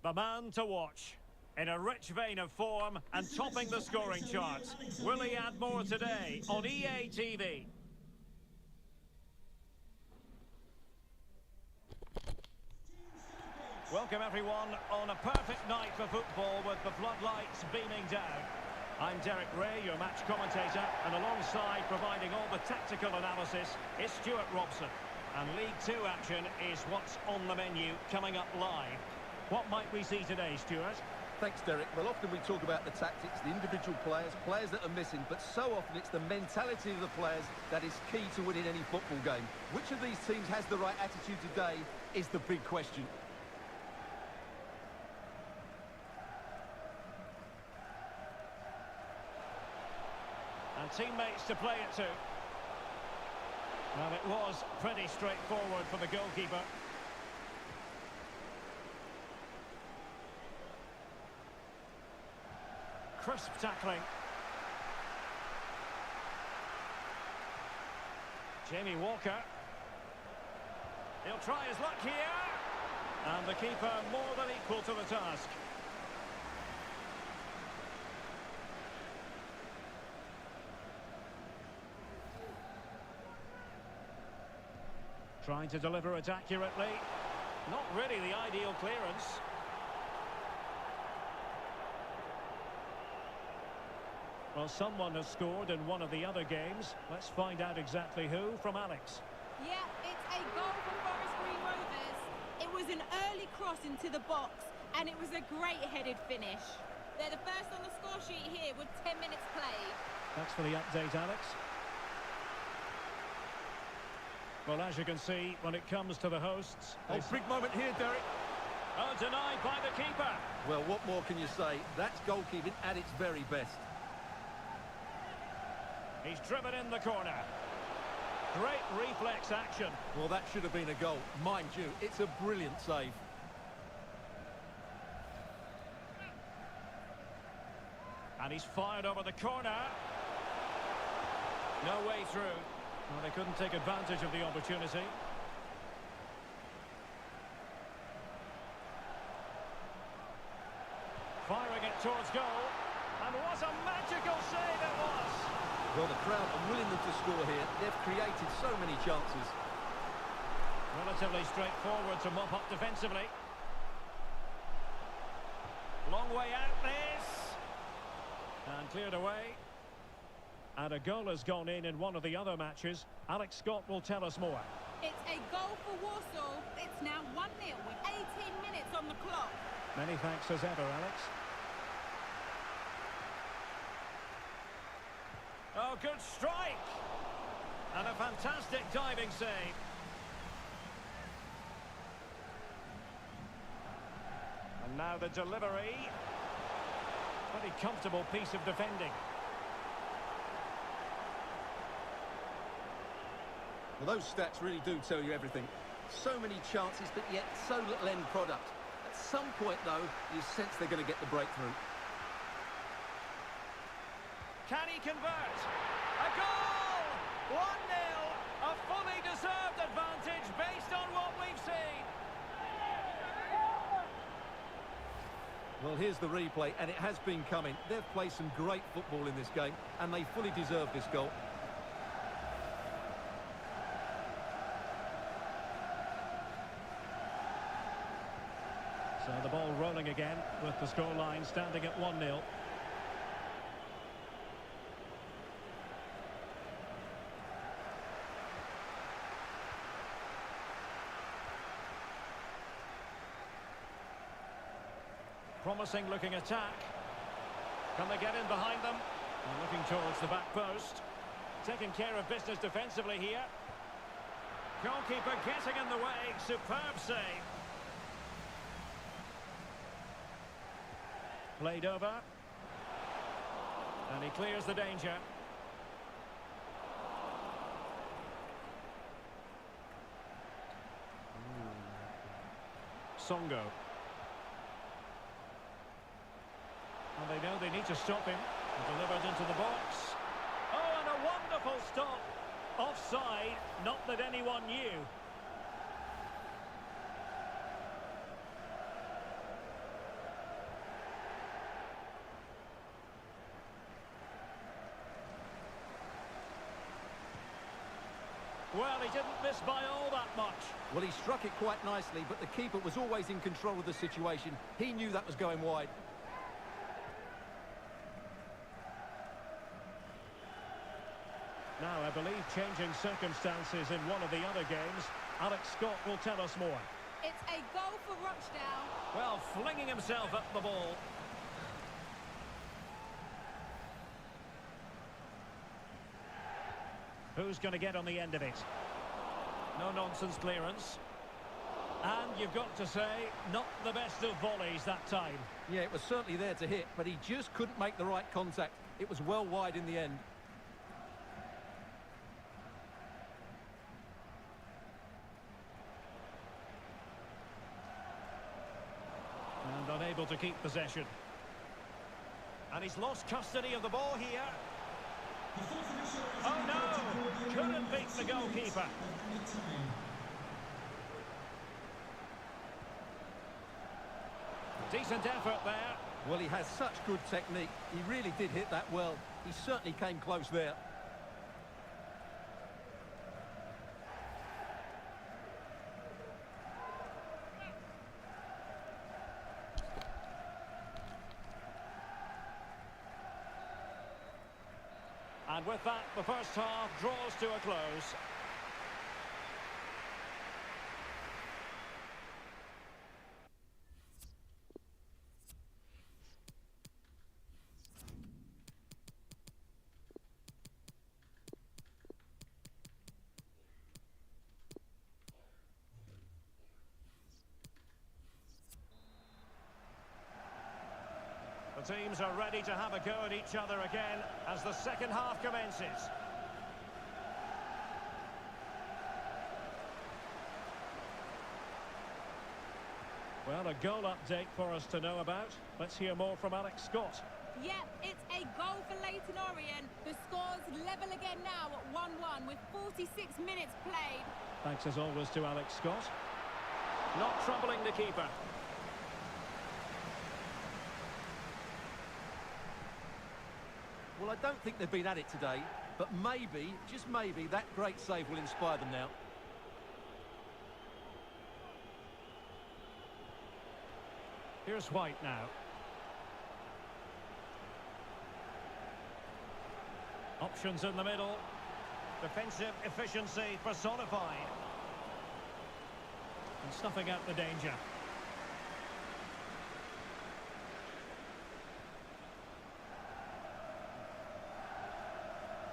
The man to watch. In a rich vein of form and topping the scoring charts. Will he add more today on EA TV? Welcome everyone on a perfect night for football with the floodlights beaming down. I'm Derek Ray, your match commentator, and alongside providing all the tactical analysis is Stuart Robson. And League Two action is what's on the menu coming up live. What might we see today, Stuart? Thanks, Derek. Well, often we talk about the tactics, the individual players that are missing, but so often it's the mentality of the players that is key to winning any football game. Which of these teams has the right attitude today is the big question. And teammates to play it to. Well, it was pretty straightforward for the goalkeeper. Crisp tackling. Jamie Walker. He'll try his luck here. And the keeper more than equal to the task. Trying to deliver it accurately. Not really the ideal clearance. Well, someone has scored in one of the other games. Let's find out exactly who from Alex. Yeah, it's a goal for Forest Green Rovers. It was an early cross into the box, and it was a great headed finish. They're the first on the score sheet here with 10 minutes played. Thanks for the update, Alex. Well, as you can see, when it comes to the hosts... Oh, big moment here, Derek. Oh, denied by the keeper. Well, what more can you say? That's goalkeeping at its very best. He's driven in the corner. Great reflex action. Well, that should have been a goal. Mind you, it's a brilliant save. And he's fired over the corner. No way through. Well, they couldn't take advantage of the opportunity. Firing it towards goal. And what a magical save it was! Well, the crowd are willing them to score here. They've created so many chances. Relatively straightforward to mop up defensively. Long way out this. And cleared away. And a goal has gone in one of the other matches. Alex Scott will tell us more. It's a goal for Warsaw. It's now 1-0 with 18 minutes on the clock. Many thanks as ever, Alex. Oh, good strike! And a fantastic diving save. And now the delivery. Pretty comfortable piece of defending. Well, those stats really do tell you everything. So many chances, but yet so little end product. At some point, though, you sense they're going to get the breakthrough. Can he convert? A goal! 1-0! A fully deserved advantage based on what we've seen. Well, here's the replay, and it has been coming. They've played some great football in this game, and they fully deserve this goal. So the ball rolling again with the scoreline standing at 1-0. Promising looking attack. Can they get in behind them? And looking towards the back post. Taking care of business defensively here. Goalkeeper getting in the way. Superb save. Played over. And he clears the danger. Songo. And they know they need to stop him. Delivered into the box. Oh, and a wonderful stop. Offside, not that anyone knew. Well, he didn't miss by all that much. Well, he struck it quite nicely, but the keeper was always in control of the situation. He knew that was going wide. Now, I believe changing circumstances in one of the other games. Alex Scott will tell us more. It's a goal for Rochdale. Well, flinging himself at the ball. Who's going to get on the end of it? No-nonsense clearance. And you've got to say, not the best of volleys that time. Yeah, it was certainly there to hit, but he just couldn't make the right contact. It was well wide in the end. And unable to keep possession. And he's lost custody of the ball here. Oh no! Couldn't beat the goalkeeper. Decent effort there. Well, he has such good technique. He really did hit that well. He certainly came close there. And with that, the first half draws to a close. The teams are ready to have a go at each other again as the second half commences. Well, a goal update for us to know about. Let's hear more from Alex Scott. Yep, it's a goal for Leyton Orient. The score's level again now at 1-1 with 46 minutes played. Thanks as always to Alex Scott. Not troubling the keeper. Well, I don't think they've been at it today, but maybe, just maybe, that great save will inspire them now. Here's White now. Options in the middle. Defensive efficiency personified. And snuffing out the danger.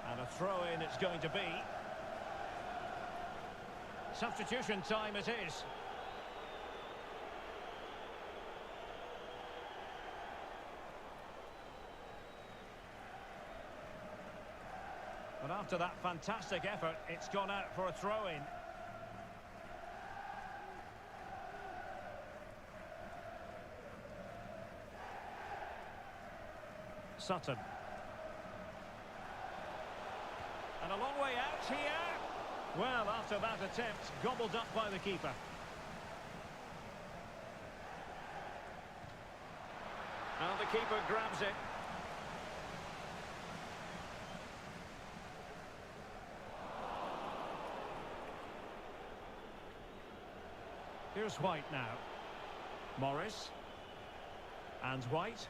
And a throw-in it's going to be. Substitution time it is. And after that fantastic effort, it's gone out for a throw-in. Sutton. And a long way out here. Well, after that attempt, gobbled up by the keeper. And the keeper grabs it. Here's White now. Morris. And White.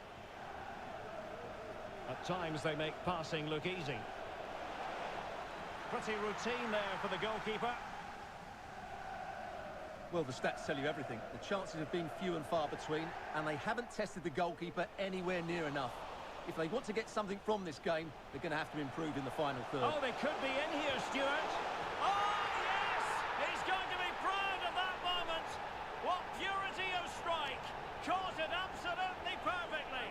At times they make passing look easy. Pretty routine there for the goalkeeper. Well, the stats tell you everything. The chances have been few and far between, and they haven't tested the goalkeeper anywhere near enough. If they want to get something from this game, they're going to have to improve in the final third. Oh, they could be in here, Stuart. Oh, yes! He's going to be proud of that moment. What purity of strike. Caught it absolutely perfectly.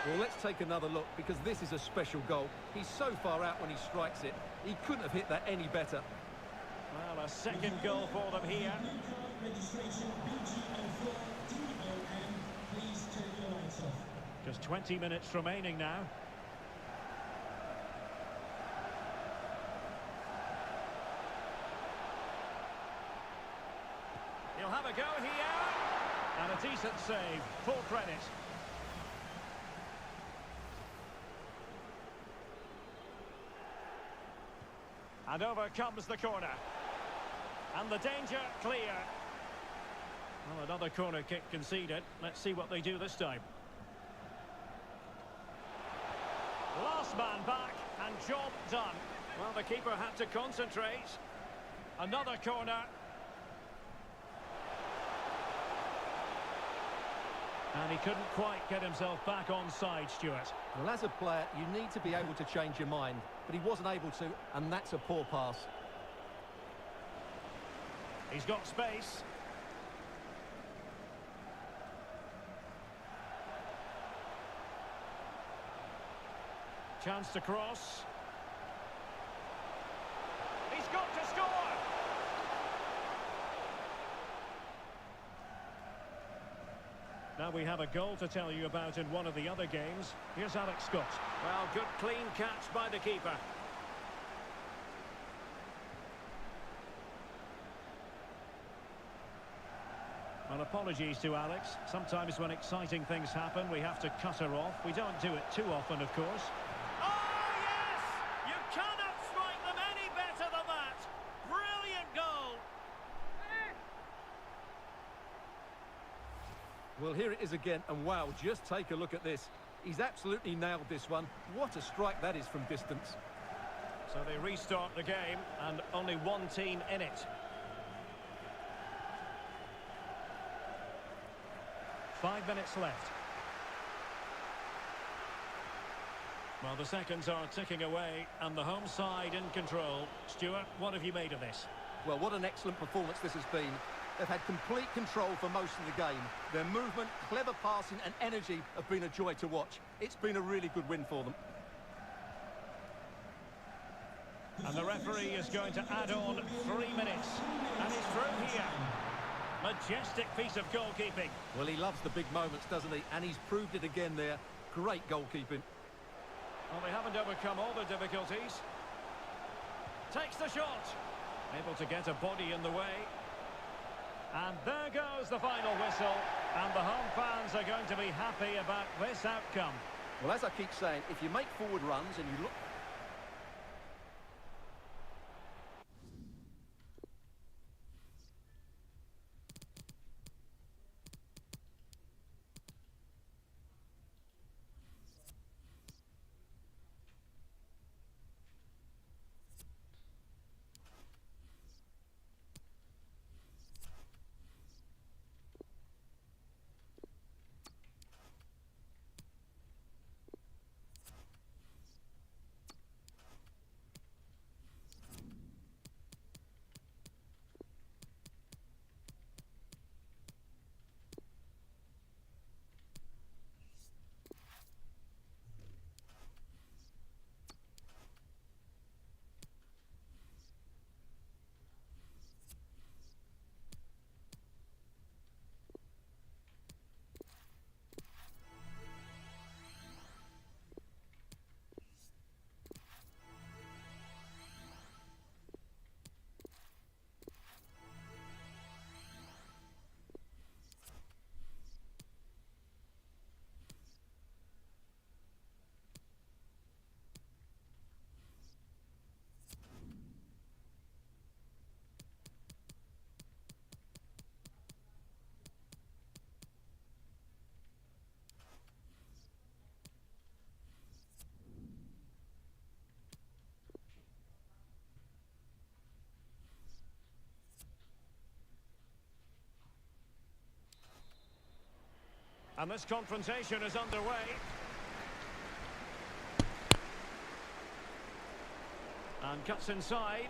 Well, let's take another look, because this is a special goal. He's so far out when he strikes it. He couldn't have hit that any better. Well, a second goal for them here. Just 20 minutes remaining now. He'll have a go here. And a decent save. Full credit. And over comes the corner. And the danger clear. Well, another corner kick conceded. Let's see what they do this time. Last man back and job done. Well, the keeper had to concentrate. Another corner. And he couldn't quite get himself back on side, Stuart. Well, as a player, you need to be able to change your mind, but he wasn't able to, and that's a poor pass. He's got space. Chance to cross. He's got to score! Now we have a goal to tell you about in one of the other games. Here's Alex Scott. Well, good clean catch by the keeper. Well, apologies to Alex. Sometimes when exciting things happen, we have to cut her off. We don't do it too often, of course. Oh, yes! You cannot strike them any better than that. Brilliant goal. Well, here it is again, and wow, just take a look at this. He's absolutely nailed this one. What a strike that is from distance. So they restart the game, and only one team in it. 5 minutes left. Well, the seconds are ticking away, and the home side in control. Stuart, what have you made of this? Well, what an excellent performance this has been. They've had complete control for most of the game. Their movement, clever passing and energy have been a joy to watch. It's been a really good win for them. And the referee is going to add on 3 minutes. And he's through here. Majestic piece of goalkeeping. Well, he loves the big moments, doesn't he? And he's proved it again there. Great goalkeeping. Well, they haven't overcome all the difficulties. Takes the shot. Able to get a body in the way. And there goes the final whistle. And the home fans are going to be happy about this outcome. Well, as I keep saying, if you make forward runs and you look... And this confrontation is underway. And cuts inside.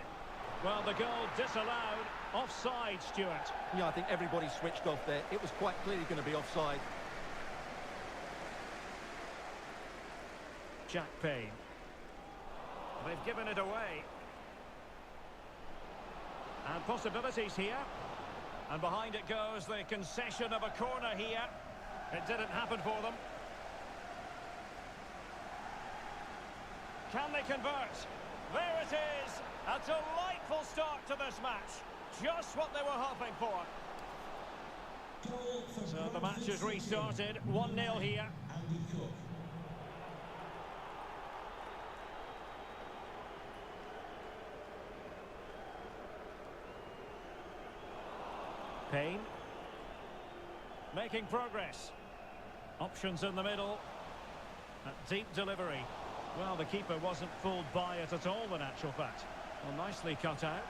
Well, the goal disallowed. Offside, Stuart. Yeah, I think everybody switched off there. It was quite clearly going to be offside. Jack Payne. They've given it away. And possibilities here. And behind it goes the concession of a corner here. It didn't happen for them. Can they convert? There it is. A delightful start to this match. Just what they were hoping for. So the match is restarted. 1-0 here. Payne. Making progress. Options in the middle. A deep delivery. Well, the keeper wasn't fooled by it at all, in actual fact. Well, nicely cut out.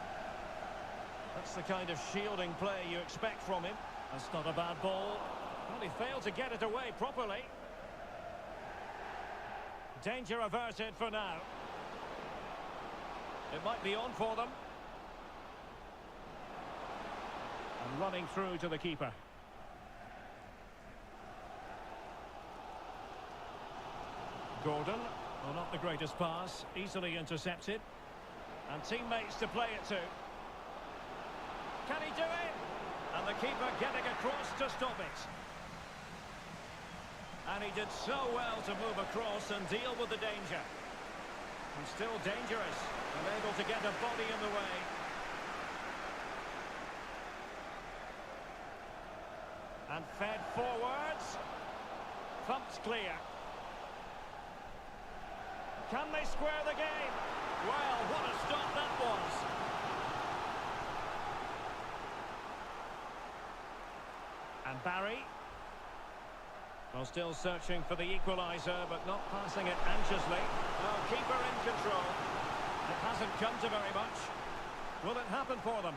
That's the kind of shielding play you expect from him. That's not a bad ball. Well, he failed to get it away properly. Danger averted for now. It might be on for them. And running through to the keeper. Gordon. Well, not the greatest pass. Easily intercepted. And teammates to play it to. Can he do it? And the keeper getting across to stop it. And he did so well to move across and deal with the danger. And still dangerous. Unable to get a body in the way. And fed forwards. Thumped clear. Can they square the game? Well, what a stop that was. And Barry. Well, still searching for the equaliser, but not passing it anxiously. Oh, keeper in control. It hasn't come to very much. Will it happen for them?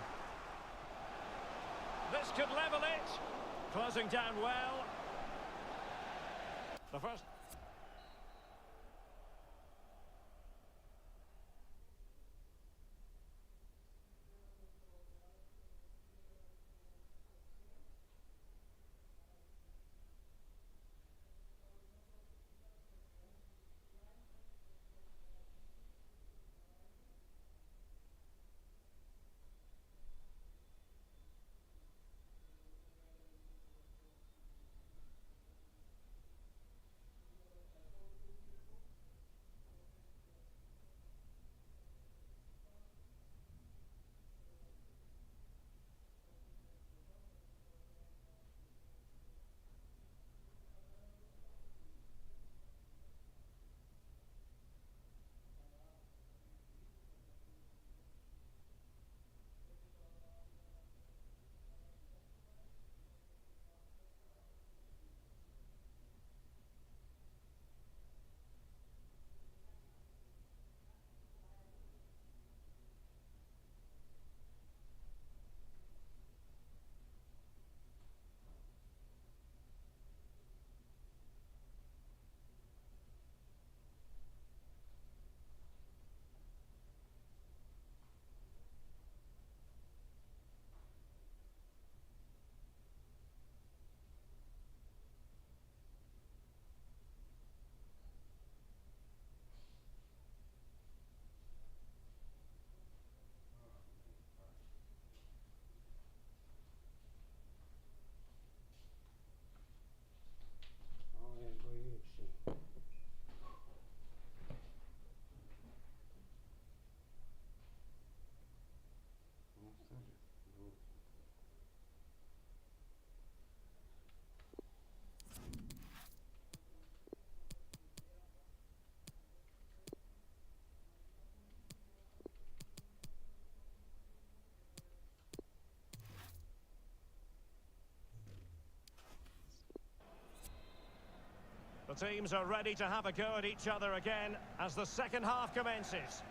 This could level it. Closing down well. The first... The teams are ready to have a go at each other again as the second half commences.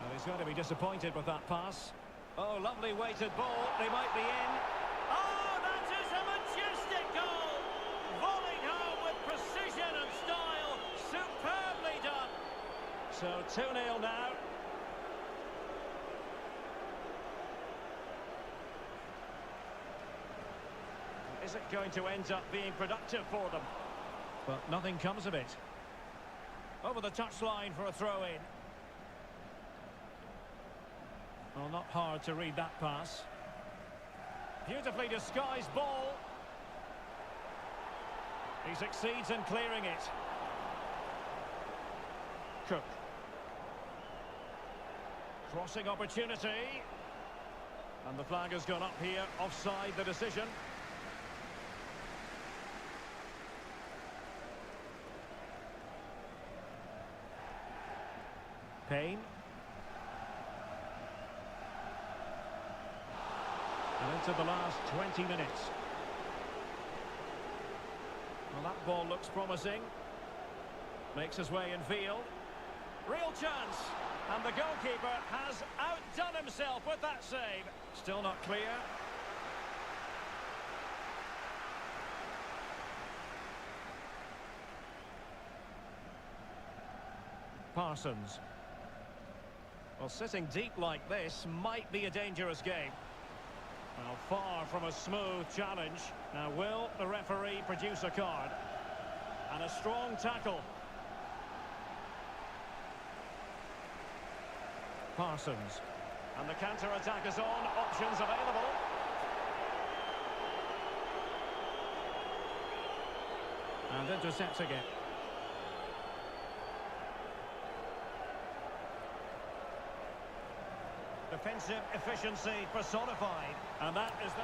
And he's going to be disappointed with that pass. Oh, lovely weighted ball. They might be in. Oh, that is a majestic goal! Volleyed home with precision and style. Superbly done. So 2-0 now. Is it going to end up being productive for them? But nothing comes of it. Over the touchline for a throw-in. Well, not hard to read that pass. Beautifully disguised ball. He succeeds in clearing it. Cook. Crossing opportunity. And the flag has gone up here. Offside the decision. Payne. And into the last 20 minutes. Well, that ball looks promising. Makes his way in field. Real chance. And the goalkeeper has outdone himself with that save. Still not clear. Parsons. Well, sitting deep like this might be a dangerous game. Well, far from a smooth challenge. Now, will the referee produce a card? And a strong tackle. Parsons. And the counter-attack is on. Options available. And intercepts again. Defensive efficiency personified. And that is the...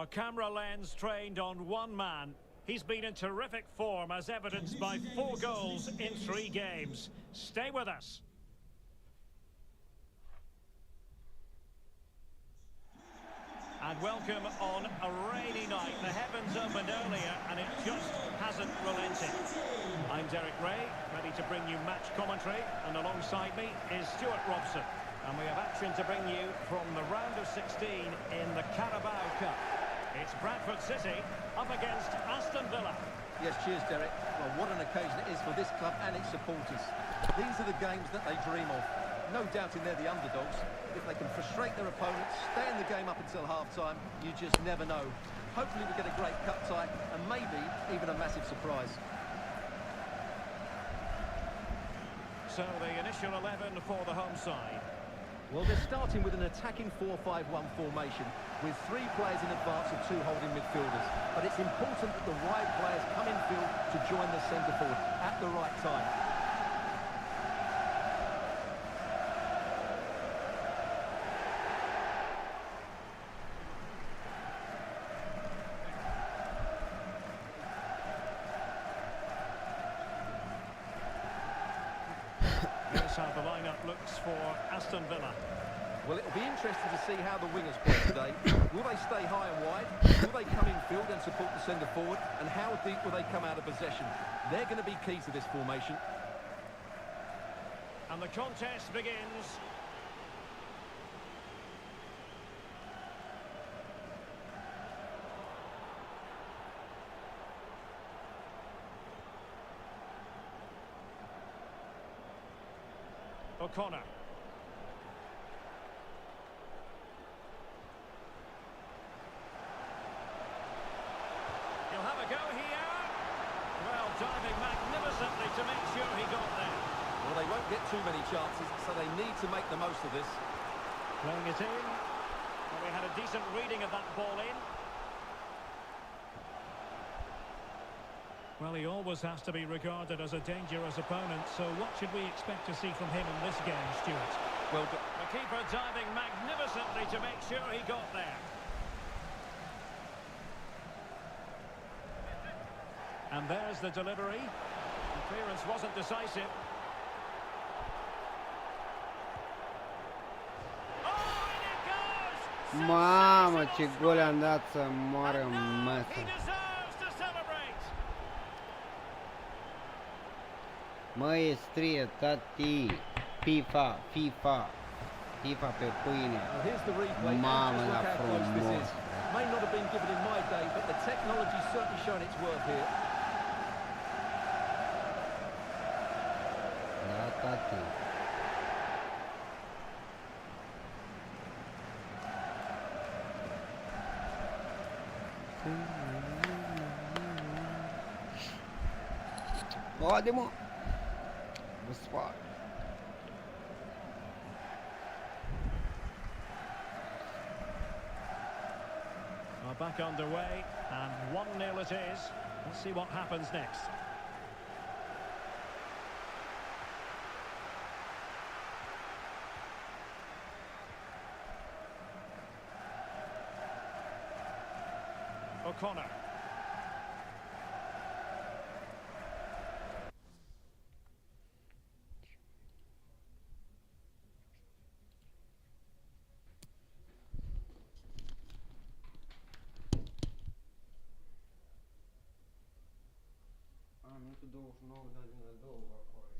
Our camera lens trained on one man. He's been in terrific form as evidenced by 4 goals in 3 games. Stay with us. And welcome on a rainy night. The heavens opened earlier and it just hasn't relented. I'm Derek Ray, ready to bring you match commentary, and alongside me is Stuart Robson. And we have action to bring you from the round of 16 in the Carabao Cup. It's Bradford City up against Aston Villa. Yes, cheers, Derek. Well, what an occasion it is for this club and its supporters. These are the games that they dream of. No doubting they're the underdogs. If they can frustrate their opponents, stay in the game up until half-time, you just never know. Hopefully we get a great cut tie and maybe even a massive surprise. So the initial 11 for the home side. Well, they're starting with an attacking 4-5-1 formation with 3 players in advance of 2 holding midfielders. But it's important that the wide players come in field to join the centre forward at the right time. Here's how the lineup looks for Aston Villa. Well, it'll be interesting to see how the wingers play today. Will they stay high and wide? Will they come in field and support the centre forward? And how deep will they come out of possession? They're going to be key to this formation. And the contest begins. O'Connor. He'll have a go here. Well, diving magnificently to make sure he got there. Well, they won't get too many chances, so they need to make the most of this. Playing it in. Well, we had a decent reading of that ball in. Well, he always has to be regarded as a dangerous opponent, so what should we expect to see from him in this game, Stuart? Well, the keeper diving magnificently to make sure he got there. And there's the delivery. The clearance wasn't decisive. Oh, and it goes! Mamă, ce gol am dat să moară And now măsă. he deserves to celebrate. Măi, strie, tati, FIFA, FIFA, FIFA pe pâine. well, here's the replay. Mamă, And just la look how close this frumos. is. May not have been given in my day, but the technology's certainly shown its worth here. Da, tati. Haide, mă! Vă sfac. Well, back underway, and 1-0 it is. Let's see what happens next. O'Connor. Minutul 29, dar din al 2 acolo.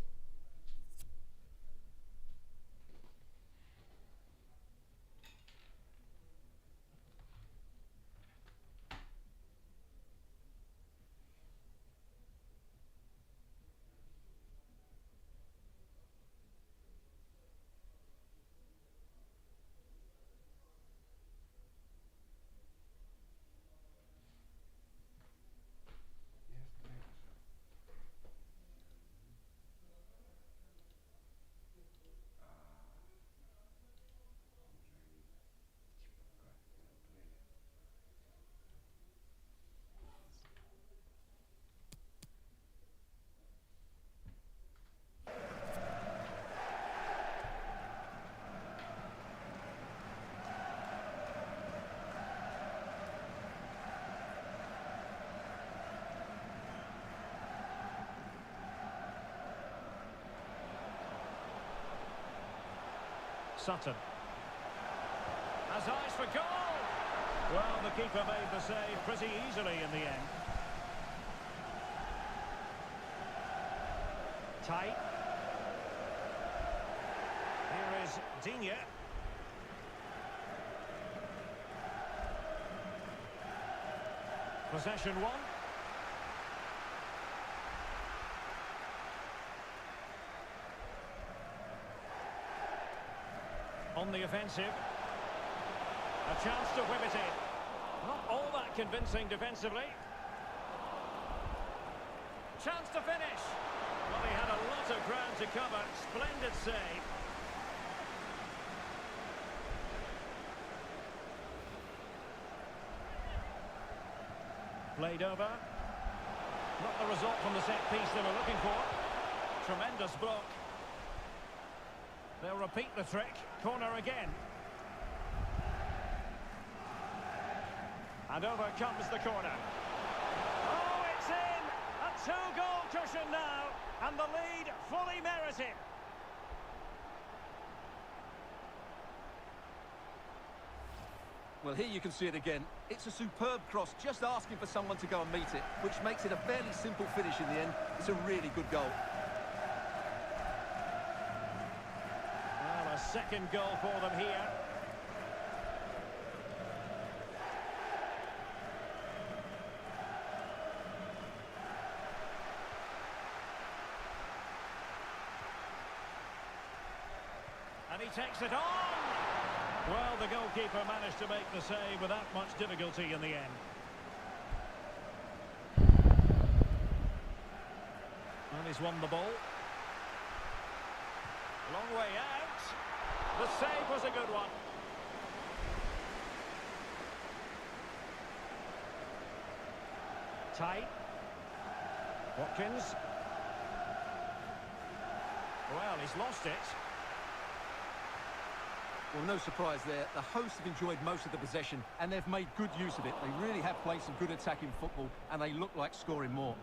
Sutton. Has eyes for goal! Well, the keeper made the save pretty easily in the end. Tight. Here is Digne. Possession one. On the offensive. A chance to whip it in. Not all that convincing defensively. Chance to finish. Well, he had a lot of ground to cover. Splendid save. Played over. Not the result from the set piece they were looking for. Tremendous block. They'll repeat the trick. Corner again. And over comes the corner. Oh, it's in! A two-goal cushion now. And the lead fully merited. Well, here you can see it again. It's a superb cross, just asking for someone to go and meet it, which makes it a fairly simple finish in the end. It's a really good goal. Well, a second goal for them here. And he takes it on! Well, the goalkeeper managed to make the save without much difficulty in the end. And he's won the ball. Long way out. The save was a good one. Tight. Watkins. Well, he's lost it. Well, no surprise there. The hosts have enjoyed most of the possession, and they've made good use of it. They really have played some good attacking football, and they look like scoring more.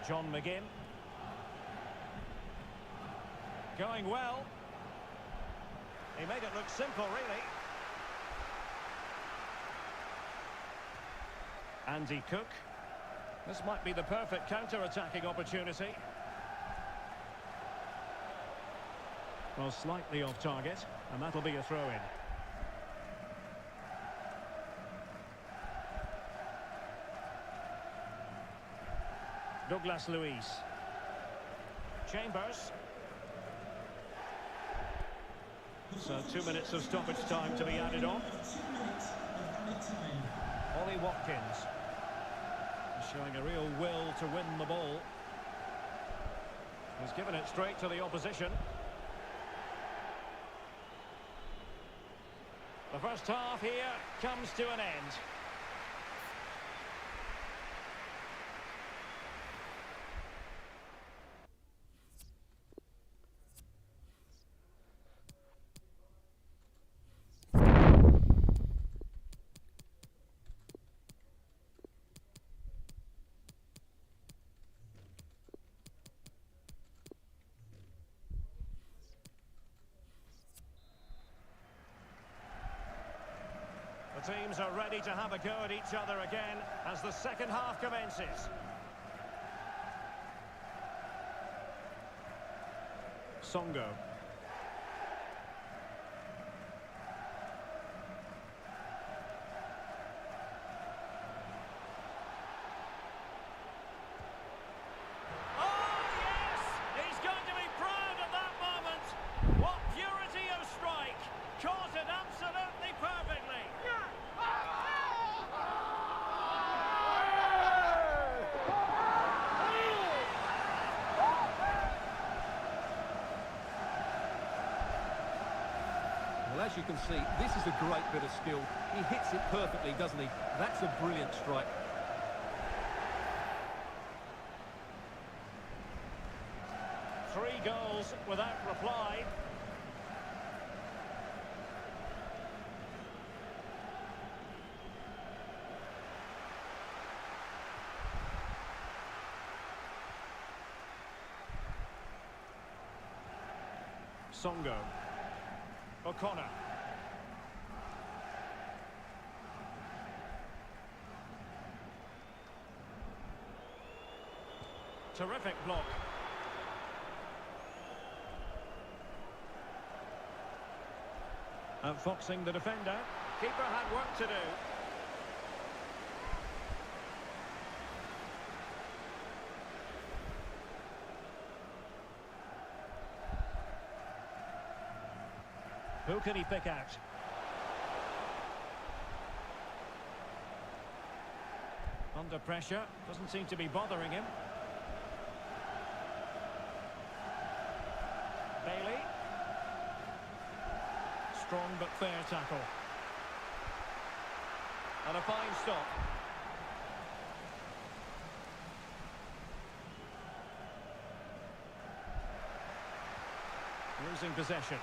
John McGinn. Going well. He made it look simple, really. Andy Cook. This might be the perfect counter-attacking opportunity. Well, slightly off target, and that'll be a throw-in. Douglas Luiz. Chambers. So 2 minutes of stoppage time to be added on. Ollie Watkins. Showing a real will to win the ball. He's given it straight to the opposition. The first half here comes to an end. The teams are ready to have a go at each other again as the second half commences. Songo. Oh, yes! He's going to be proud of that moment. What purity of strike. Caught it absolutely perfectly. Well, as you can see, this is a great bit of skill. He hits it perfectly, doesn't he? That's a brilliant strike. Three goals without reply. Songo. O'Connor. Terrific block. Outfoxing the defender. Keeper had work to do. Who can he pick out? Under pressure. Doesn't seem to be bothering him. Bailey. Strong but fair tackle. And a fine stop. Losing possession.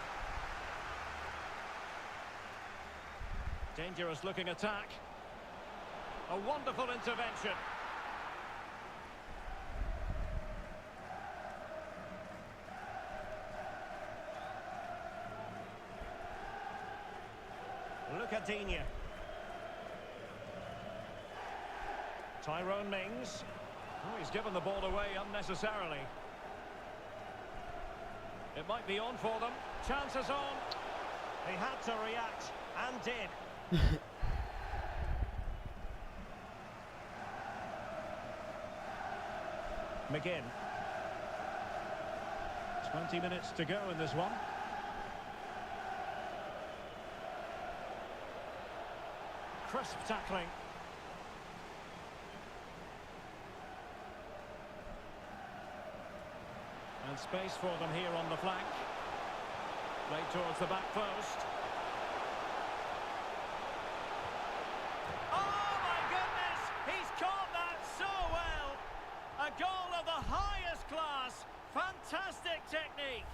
Dangerous looking attack. A wonderful intervention. Look at Digne. Tyrone Mings. Oh, he's given the ball away unnecessarily. It might be on for them. Chances on. He had to react and did. McGinn. 20 minutes to go in this one. Crisp tackling. And space for them here on the flank. Played towards the back post. Oh my goodness! He's caught that so well! A goal of the highest class. Fantastic technique.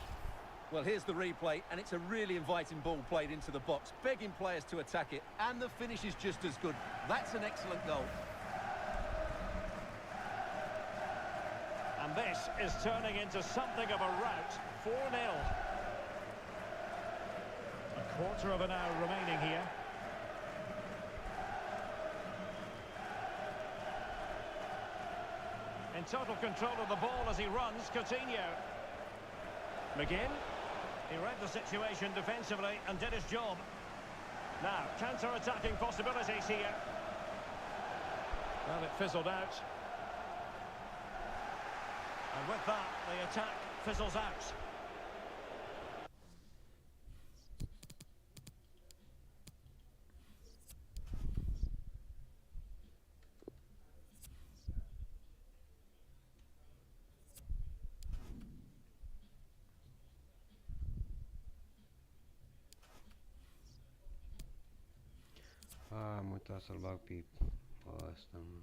Well, here's the replay, and it's a really inviting ball played into the box, begging players to attack it, and the finish is just as good. That's an excellent goal. And this is turning into something of a rout. 4-0. A quarter of an hour remaining here. In total control of the ball as he runs, Coutinho. McGinn. He read the situation defensively and did his job. Now, counter-attacking possibilities here. Well, it fizzled out. And with that, the attack fizzles out. Am uitat să-l bag pe ăsta, mă.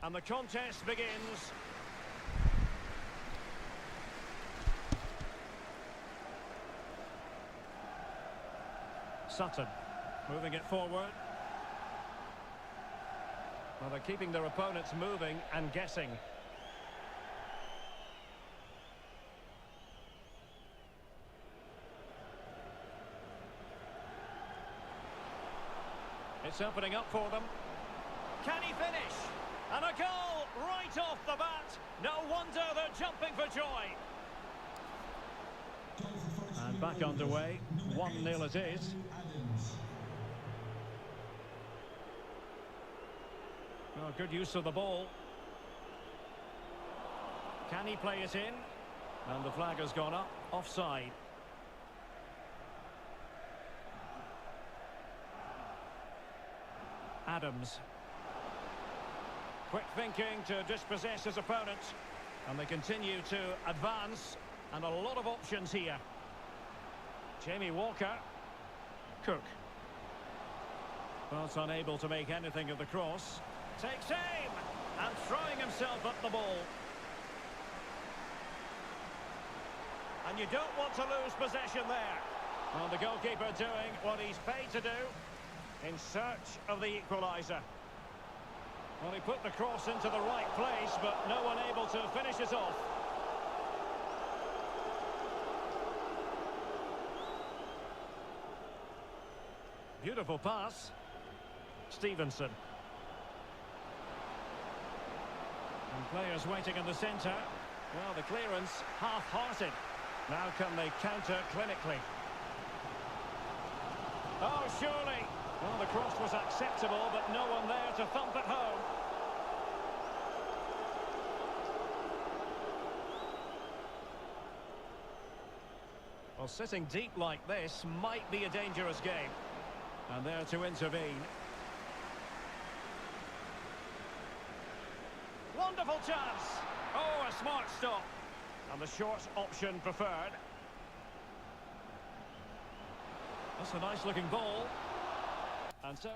And the contest begins. Sutton moving it forward. Well, they're keeping their opponents moving and guessing. It's opening up for them. Can he finish? And a goal right off the bat. No wonder they're jumping for joy. And back underway. 1-0 it is. Oh, good use of the ball. Can he play it in? And the flag has gone up. Offside. Adams. Quick thinking to dispossess his opponent. And they continue to advance. And a lot of options here. Jamie Walker. Cook. Well, it's unable to make anything of the cross. Takes aim. And throwing himself at the ball. And you don't want to lose possession there. Well, the goalkeeper doing what he's paid to do. In search of the equaliser. Well, he put the cross into the right place, but no one able to finish it off. Beautiful pass. Stevenson. And players waiting in the centre. Well, the clearance half-hearted. Now can they counter clinically? Oh, surely. Well, the cross was acceptable, but no one there to thump it home. Well, sitting deep like this might be a dangerous game. And there to intervene. Wonderful chance. Oh, a smart stop. And the short option preferred. That's a nice-looking ball. And so...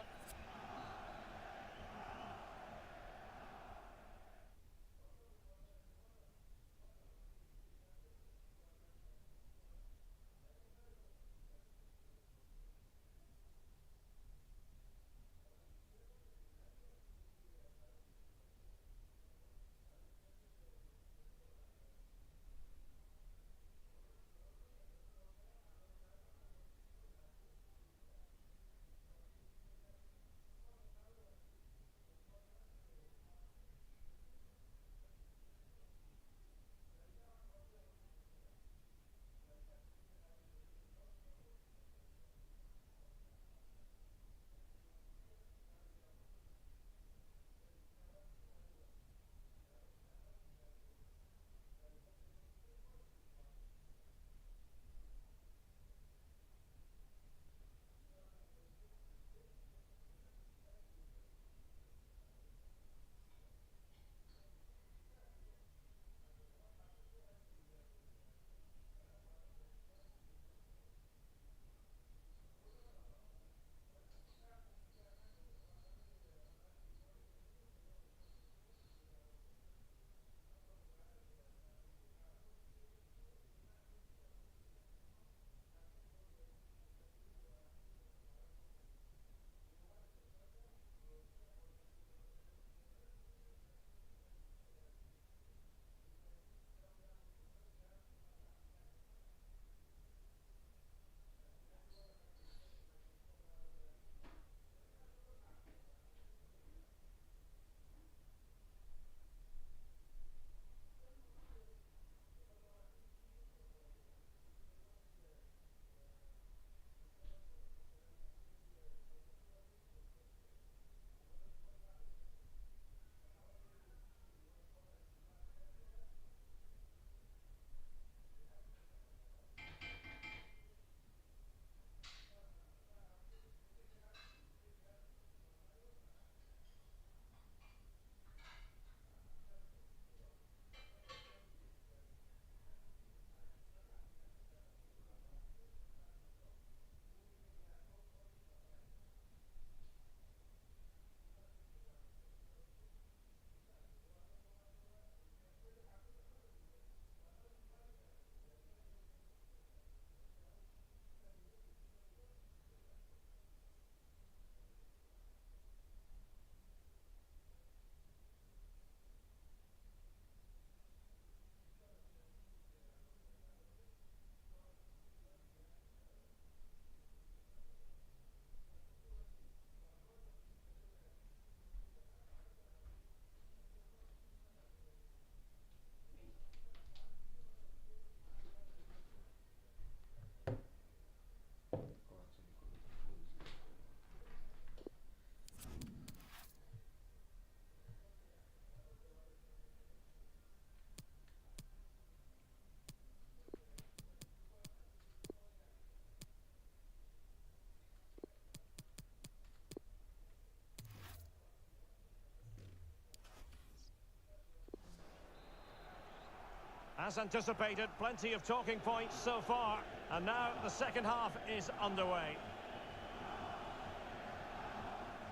As anticipated, plenty of talking points so far. And now the second half is underway.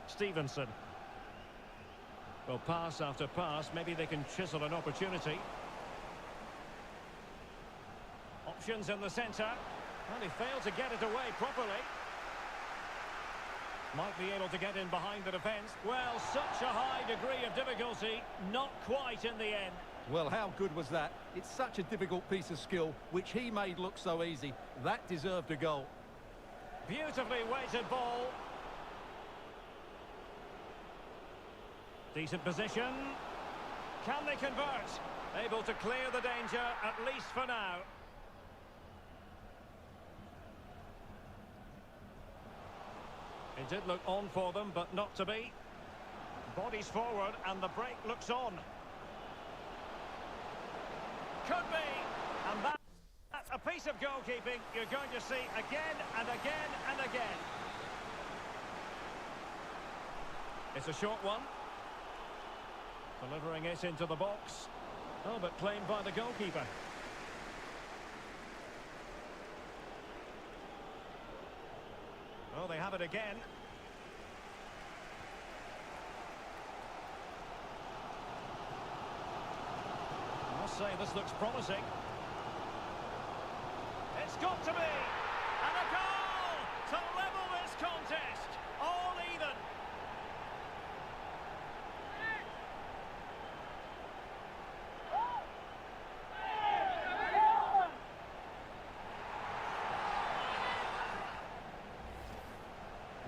Stevenson. Well, pass after pass, maybe they can chisel an opportunity. Options in the centre. And he failed to get it away properly. Might be able to get in behind the defence. Well, such a high degree of difficulty, not quite in the end. Well, how good was that? It's such a difficult piece of skill, which he made look so easy. That deserved a goal. Beautifully weighted ball. Decent position. Can they convert? Able to clear the danger, at least for now. It did look on for them, but not to be. Bodies forward, and the break looks on. Could be. And that's a piece of goalkeeping you're going to see again and again and again. It's a short one. Delivering it into the box. Oh, but claimed by the goalkeeper. Oh, they have it again. I must say, this looks promising. It's got to be! And a goal to level this contest. All even.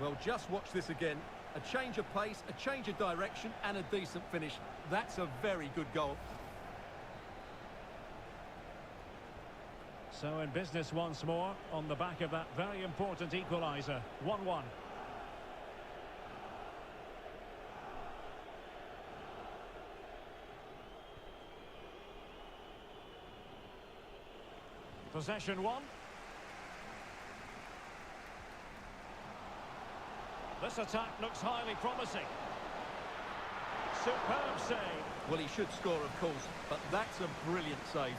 Well, just watch this again. A change of pace, a change of direction, and a decent finish. That's a very good goal. So in business once more, on the back of that very important equaliser. 1-1. Possession one. This attack looks highly promising. Superb save. Well, he should score, of course, but that's a brilliant save.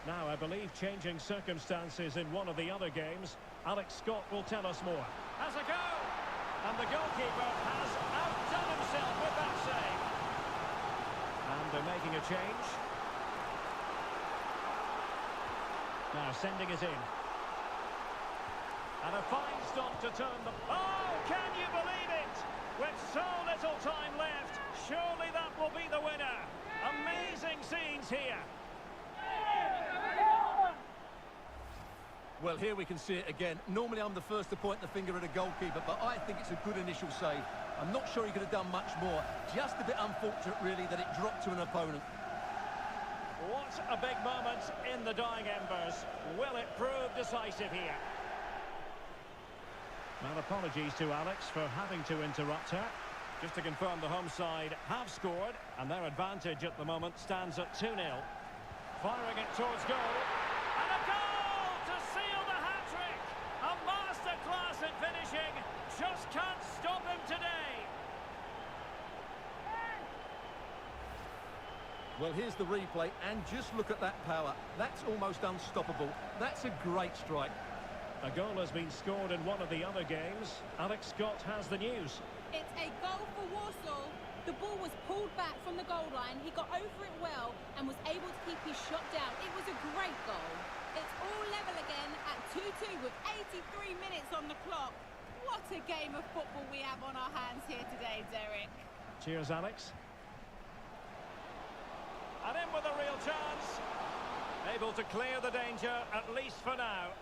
Now, I believe changing circumstances in one of the other games. Alex Scott will tell us more. Has a go! And the goalkeeper has outdone himself with that save. And they're making a change. Now sending it in. And a fine stop to turn the... Oh, can you believe it? With so little time left, surely that will be the winner. Amazing scenes here. Well, here we can see it again. Normally I'm the first to point the finger at a goalkeeper, but I think it's a good initial save. I'm not sure he could have done much more. Just a bit unfortunate, really, that it dropped to an opponent. What a big moment in the dying embers. Will it prove decisive here? Well, apologies to Alex for having to interrupt her. Just to confirm, the home side have scored, and their advantage at the moment stands at 2-0. Firing it towards goal. And a goal to seal the hat-trick! A masterclass in finishing. Just can't stop him today. Well, here's the replay, and just look at that power. That's almost unstoppable. That's a great strike. A goal has been scored in one of the other games. Alex Scott has the news. It's a goal for Warsaw. The ball was pulled back from the goal line. He got over it well and was able to keep his shot down. It was a great goal. It's all level again at 2-2 with 83 minutes on the clock. What a game of football we have on our hands here today, Derek. Cheers, Alex. And in with a real chance. Able to clear the danger, at least for now.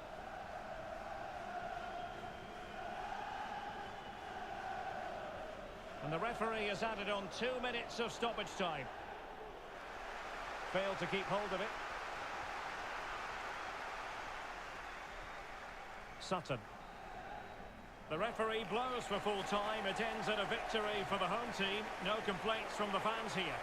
And the referee has added on 2 minutes of stoppage time. Failed to keep hold of it. Sutton. The referee blows for full time. It ends in a victory for the home team. No complaints from the fans here.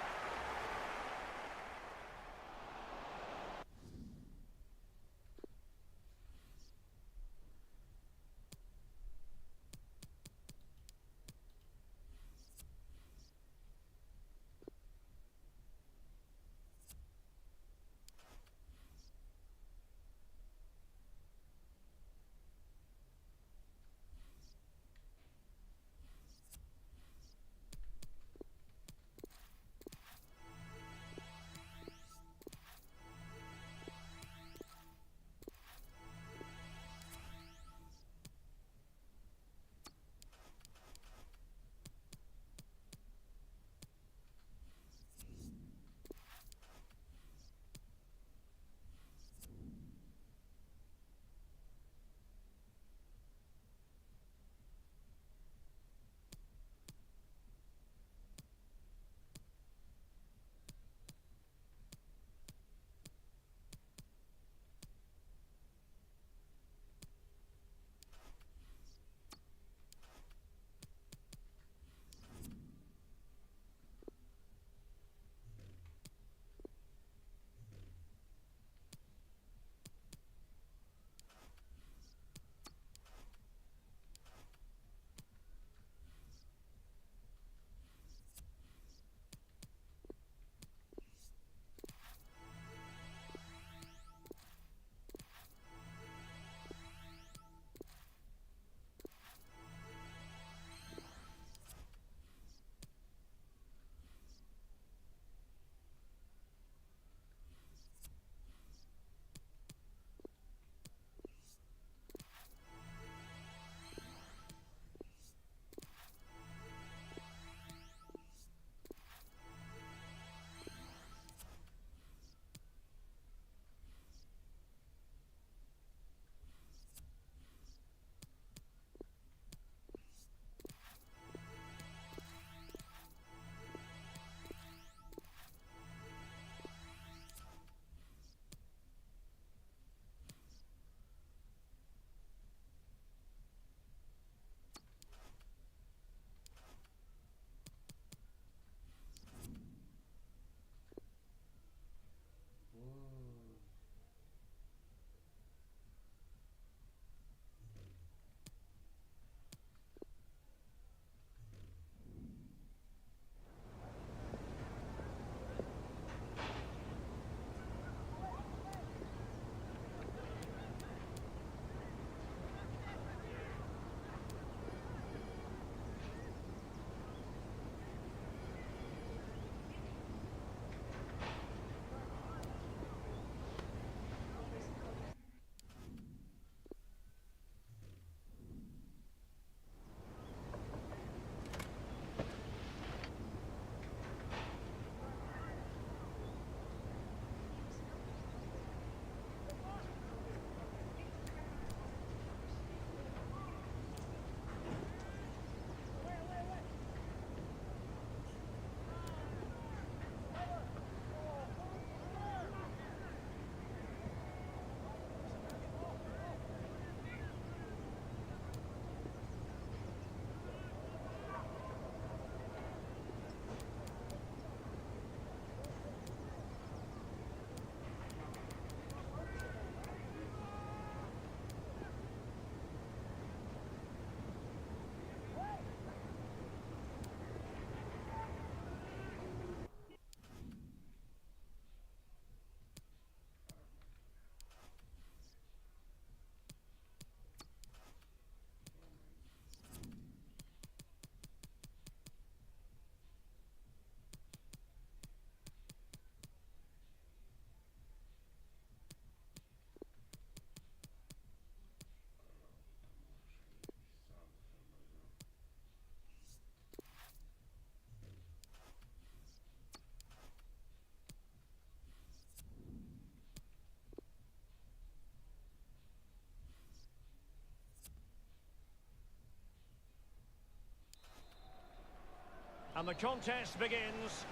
And the contest begins.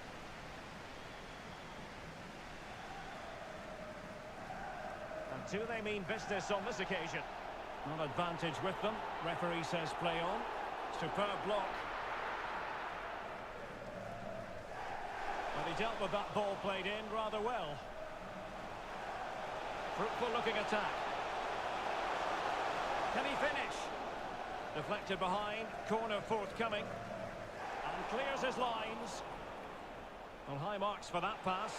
And do they mean business on this occasion? Not advantage with them. Referee says play on. Superb block. And he dealt with that ball played in rather well. Fruitful looking attack. Can he finish? Deflected behind. Corner forthcoming. And clears his lines. Well, high marks for that pass.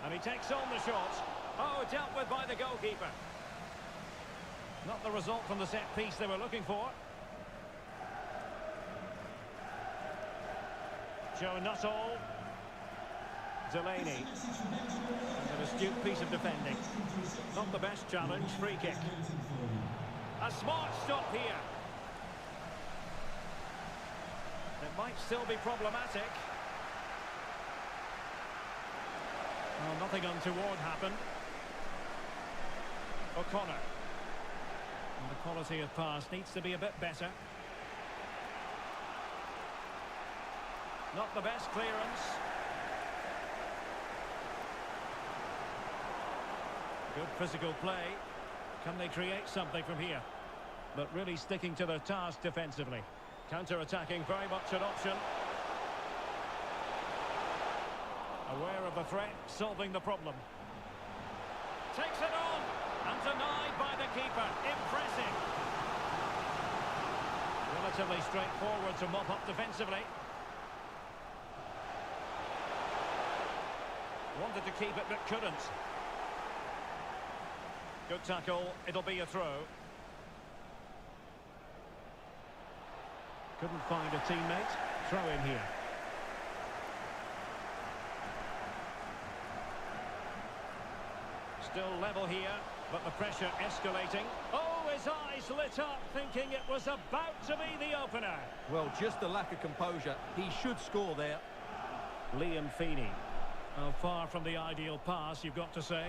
And he takes on the shot. Oh, dealt with by the goalkeeper. Not the result from the set piece they were looking for. Joe Nuttall. Delaney. An astute piece of defending. Not the best challenge. Free kick. A smart stop here. It might still be problematic. Well, nothing untoward happened. O'Connor. And the quality of pass needs to be a bit better. Not the best clearance. Good physical play. Can they create something from here? But really sticking to their task defensively. Counter-attacking very much an option. Aware of the threat, solving the problem. Takes it on, and denied by the keeper. Impressive. Relatively straightforward to mop up defensively. Wanted to keep it, but couldn't. Good tackle, it'll be a throw. Couldn't find a teammate. Throw in here. Still level here, but the pressure escalating. Oh, his eyes lit up, thinking it was about to be the opener. Well, just the lack of composure. He should score there. Liam Feeney. Oh, far from the ideal pass, you've got to say.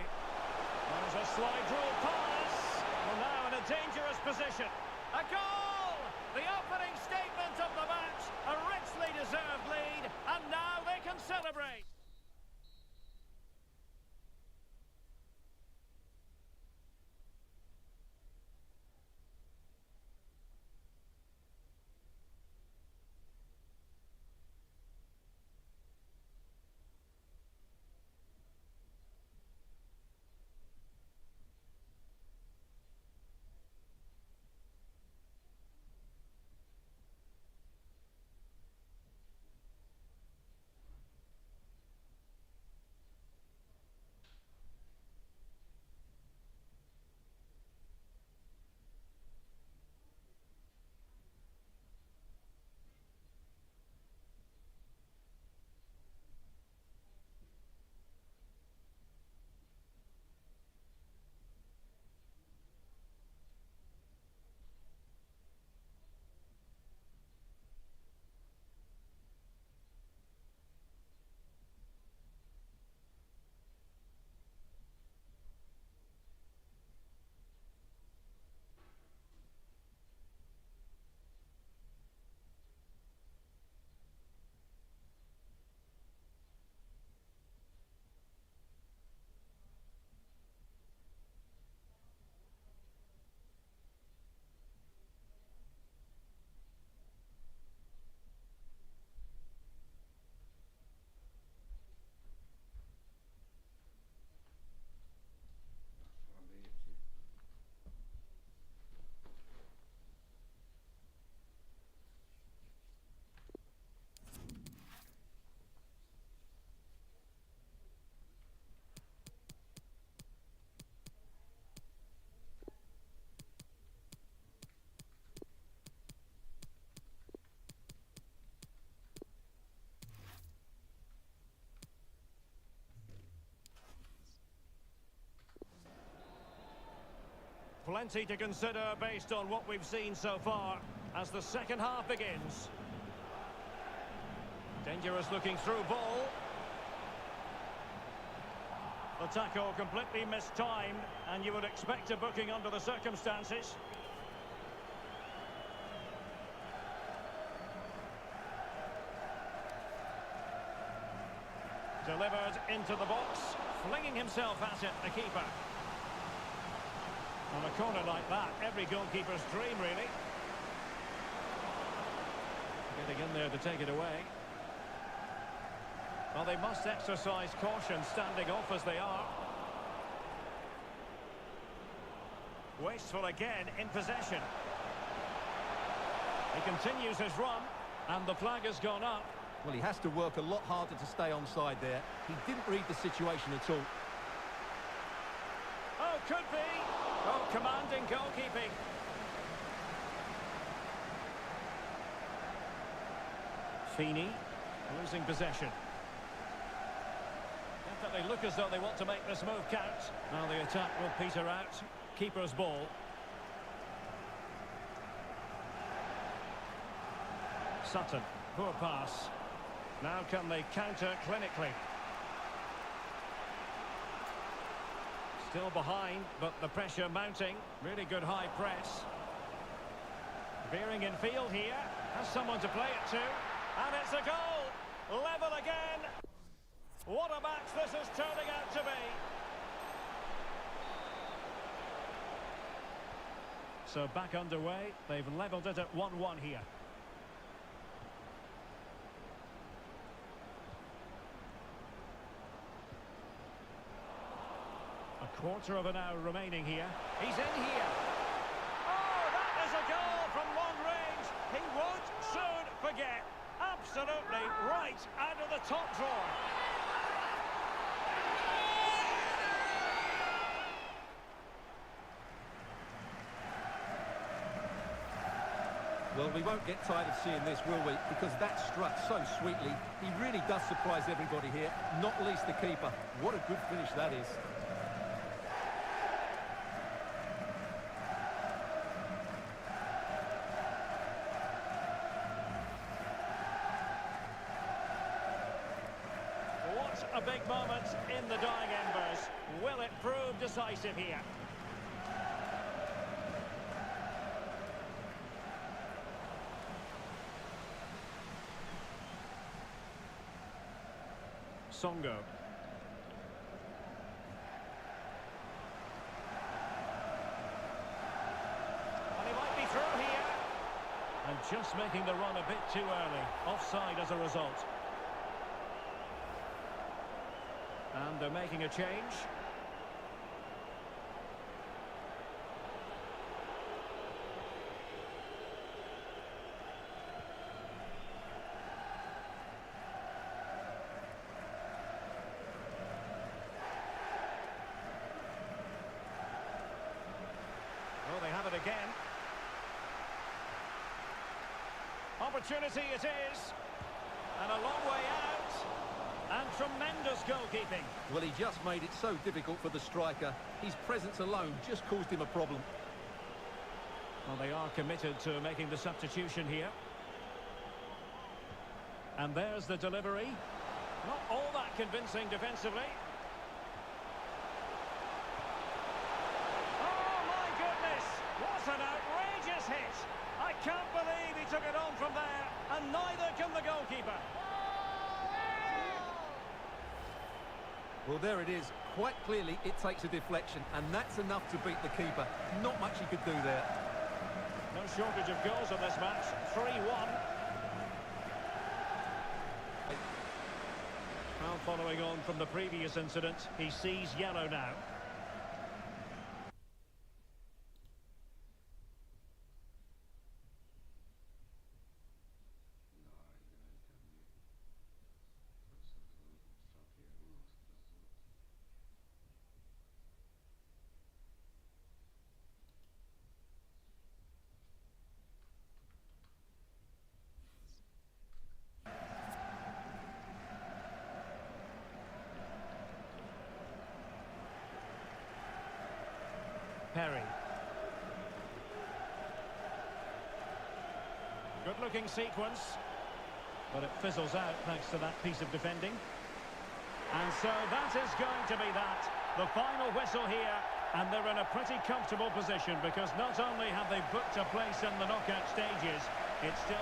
There's a slide rule pass. Well, now in a dangerous position. A goal! The opening statement of the match. A richly deserved lead, and now they can celebrate. Plenty to consider based on what we've seen so far as the second half begins. Dangerous looking through ball. The tackle completely mistimed, and you would expect a booking under the circumstances. Delivered into the box, flinging himself at it, the keeper. On a corner like that, every goalkeeper's dream, really. Getting in there to take it away. Well, they must exercise caution standing off as they are. Wasteful again in possession. He continues his run, and the flag has gone up. Well, he has to work a lot harder to stay onside there. He didn't read the situation at all. Oh, could be. Oh, commanding goalkeeping. Feeney losing possession. Definitely look as though they want to make this move count. Now the attack will peter out. Keeper's ball. Sutton, poor pass. Now can they counter clinically? Still behind, but the pressure mounting. Really good high press. Veering in field here. Has someone to play it to. And it's a goal! Level again! What a match this is turning out to be! So back underway. They've levelled it at 1-1 here. A quarter of an hour remaining here. He's in here. Oh, that is a goal from long range. He won't soon forget. Absolutely right out of the top drawer. Well, we won't get tired of seeing this, will we? Because that struck so sweetly. He really does surprise everybody here, not least the keeper. What a good finish that is. What a big moment in the dying embers. Will it prove decisive here? Songo. And he might be through here. And just making the run a bit too early. Offside as a result. And they're making a change. Oh, they have it again. Opportunity it is. And a long way out. And tremendous goalkeeping. Well, he just made it so difficult for the striker. His presence alone just caused him a problem. Well, they are committed to making the substitution here. And there's the delivery. Not all that convincing defensively. Oh, my goodness! What an outrageous hit! I can't believe he took it on from there, and neither can the goalkeeper. Well, there it is. Quite clearly, it takes a deflection, and that's enough to beat the keeper. Not much he could do there. No shortage of goals in this match. 3-1. Well, following on from the previous incident, he sees yellow now. Perry. Good-looking sequence, but it fizzles out thanks to that piece of defending. And so that is going to be that. The final whistle here, and they're in a pretty comfortable position because not only have they booked a place in the knockout stages, it's still...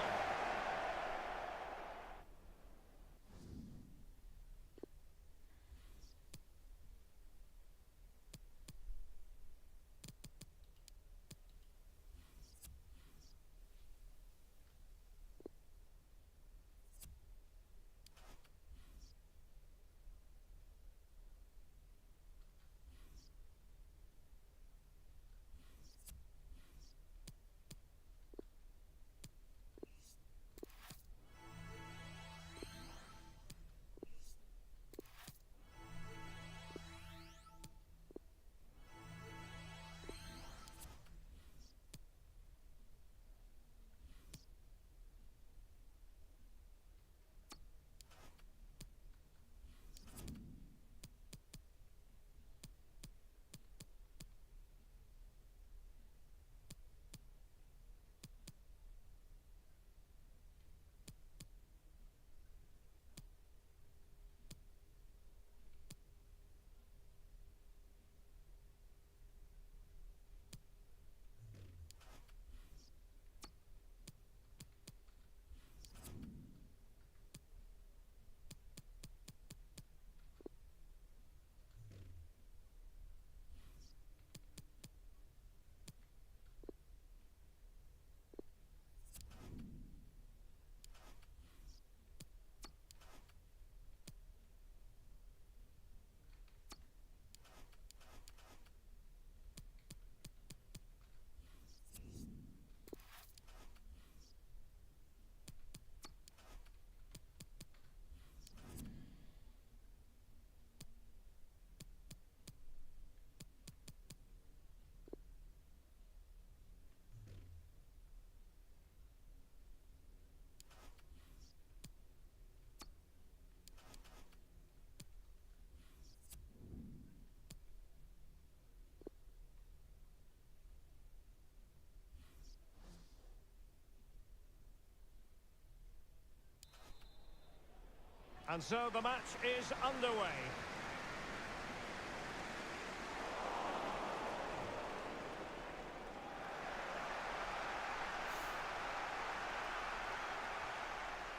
And so the match is underway.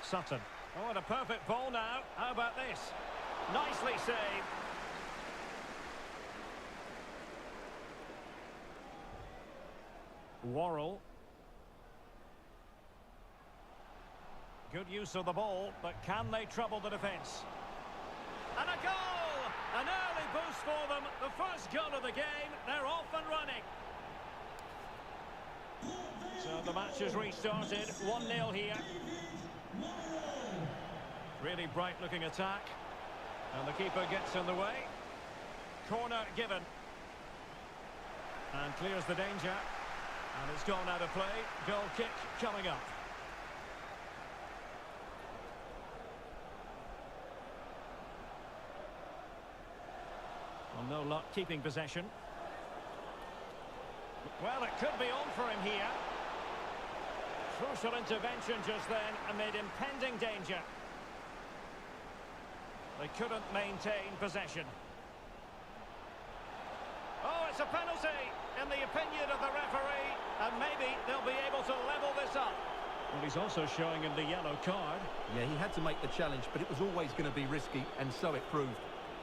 Sutton. Oh, and a perfect ball now. How about this? Nicely saved. Worrell. Good use of the ball, but can they trouble the defence? And a goal! An early boost for them. The first goal of the game. They're off and running. So the match has restarted. 1-0 here. Really bright-looking attack. And the keeper gets in the way. Corner given. And clears the danger. And it's gone out of play. Goal kick coming up. Well, no luck keeping possession. Well, it could be on for him here. Crucial intervention just then amid impending danger. They couldn't maintain possession. Oh, it's a penalty, in the opinion of the referee, and maybe they'll be able to level this up. Well, he's also showing him the yellow card. Yeah, he had to make the challenge, but it was always going to be risky, and so it proved.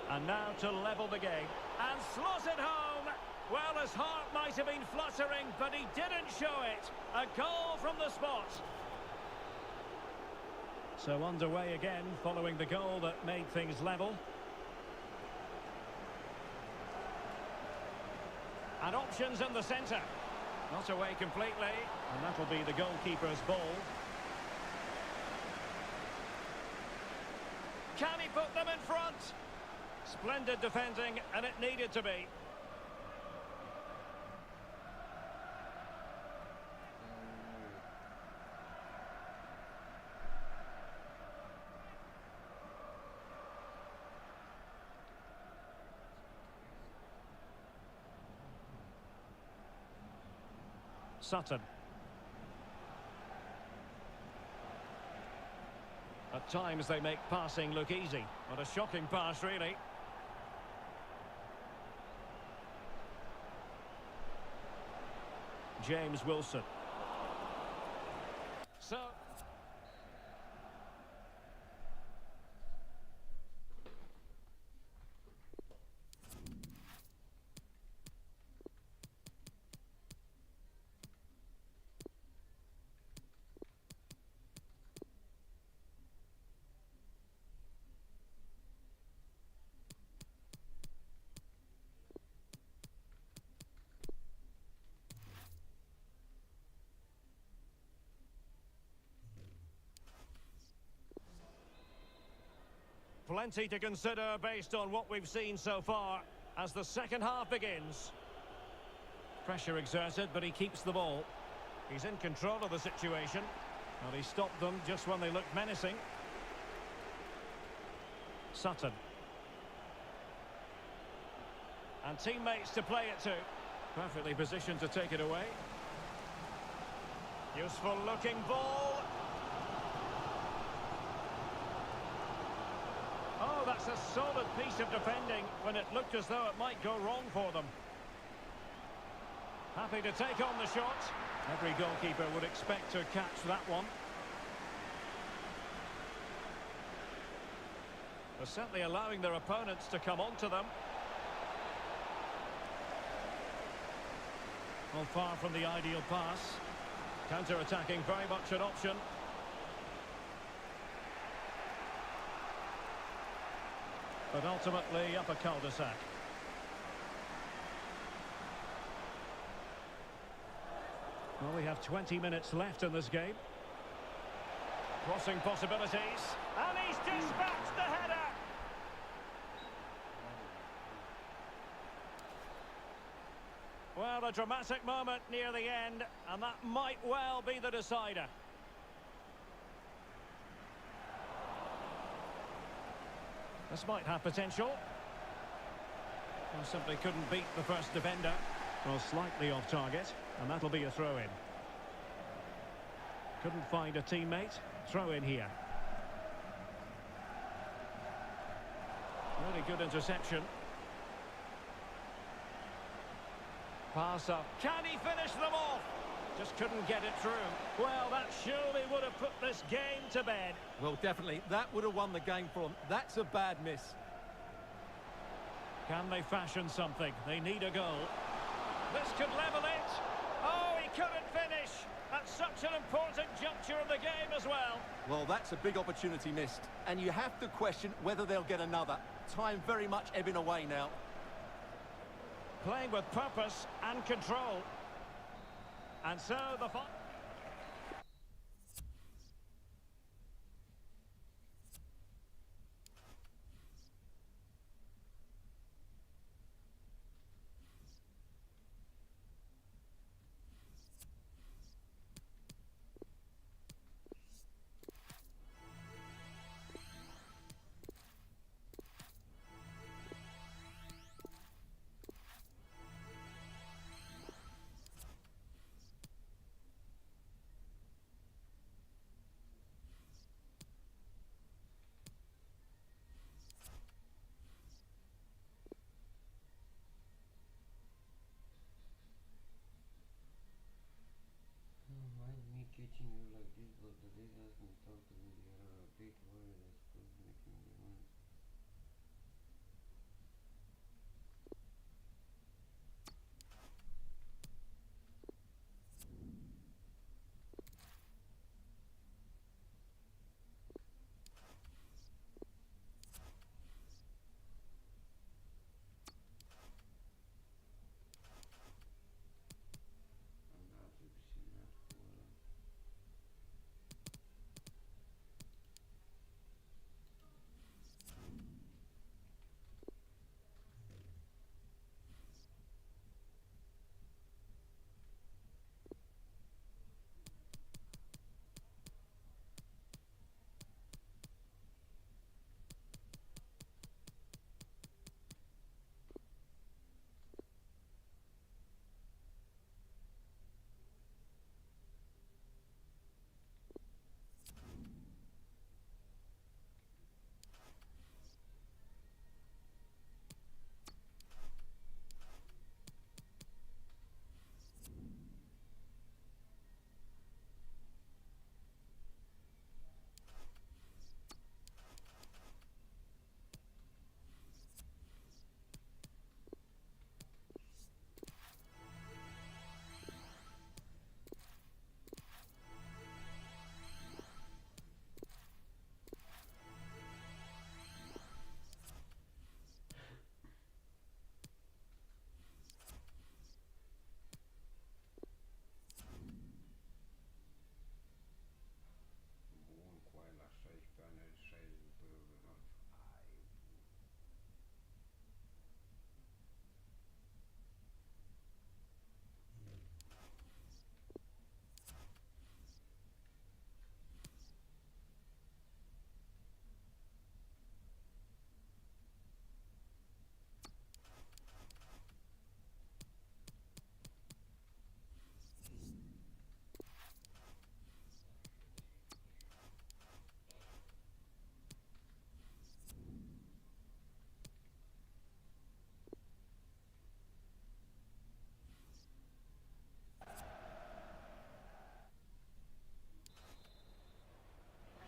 And now to level the game. And slots it home. Well, his heart might have been fluttering, but he didn't show it. A goal from the spot. So underway again, following the goal that made things level. And options in the centre. Not away completely. And that'll be the goalkeeper's ball. Can he put them in front? Splendid defending, and it needed to be. Sutton. At times they make passing look easy. What a shocking pass, really. James Wilson. So... Plenty to consider based on what we've seen so far as the second half begins. Pressure exerted, but he keeps the ball. He's in control of the situation. And he stopped them just when they looked menacing. Sutton. And teammates to play it to. Perfectly positioned to take it away. Useful looking ball. Oh, that's a solid piece of defending when it looked as though it might go wrong for them. Happy to take on the shot. Every goalkeeper would expect to catch that one. They're certainly allowing their opponents to come onto them. Well, far from the ideal pass. Counter-attacking, very much an option. But ultimately up a cul-de-sac. Well, we have 20 minutes left in this game. Crossing possibilities. And he's dispatched the header. Well, a dramatic moment near the end, and that might well be the decider. This might have potential. Well, simply couldn't beat the first defender. Well, slightly off target, and that'll be a throw-in. Couldn't find a teammate. Throw-in here. Really good interception. Pass up. Can he finish them off? Just couldn't get it through. Well, that surely would have put this game to bed. Well, definitely. That would have won the game for them. That's a bad miss. Can they fashion something? They need a goal. This could level it. Oh, he couldn't finish. At such an important juncture of the game as well. Well, that's a big opportunity missed. And you have to question whether they'll get another. Time very much ebbing away now. Playing with purpose and control. And so the final. Mind me catching you like this, but the days ask me to talk to me, they are a bit worried as school's making me run. I'm not to be seen at school. Bun, coai la 16 ani, 62 de ani. Ai,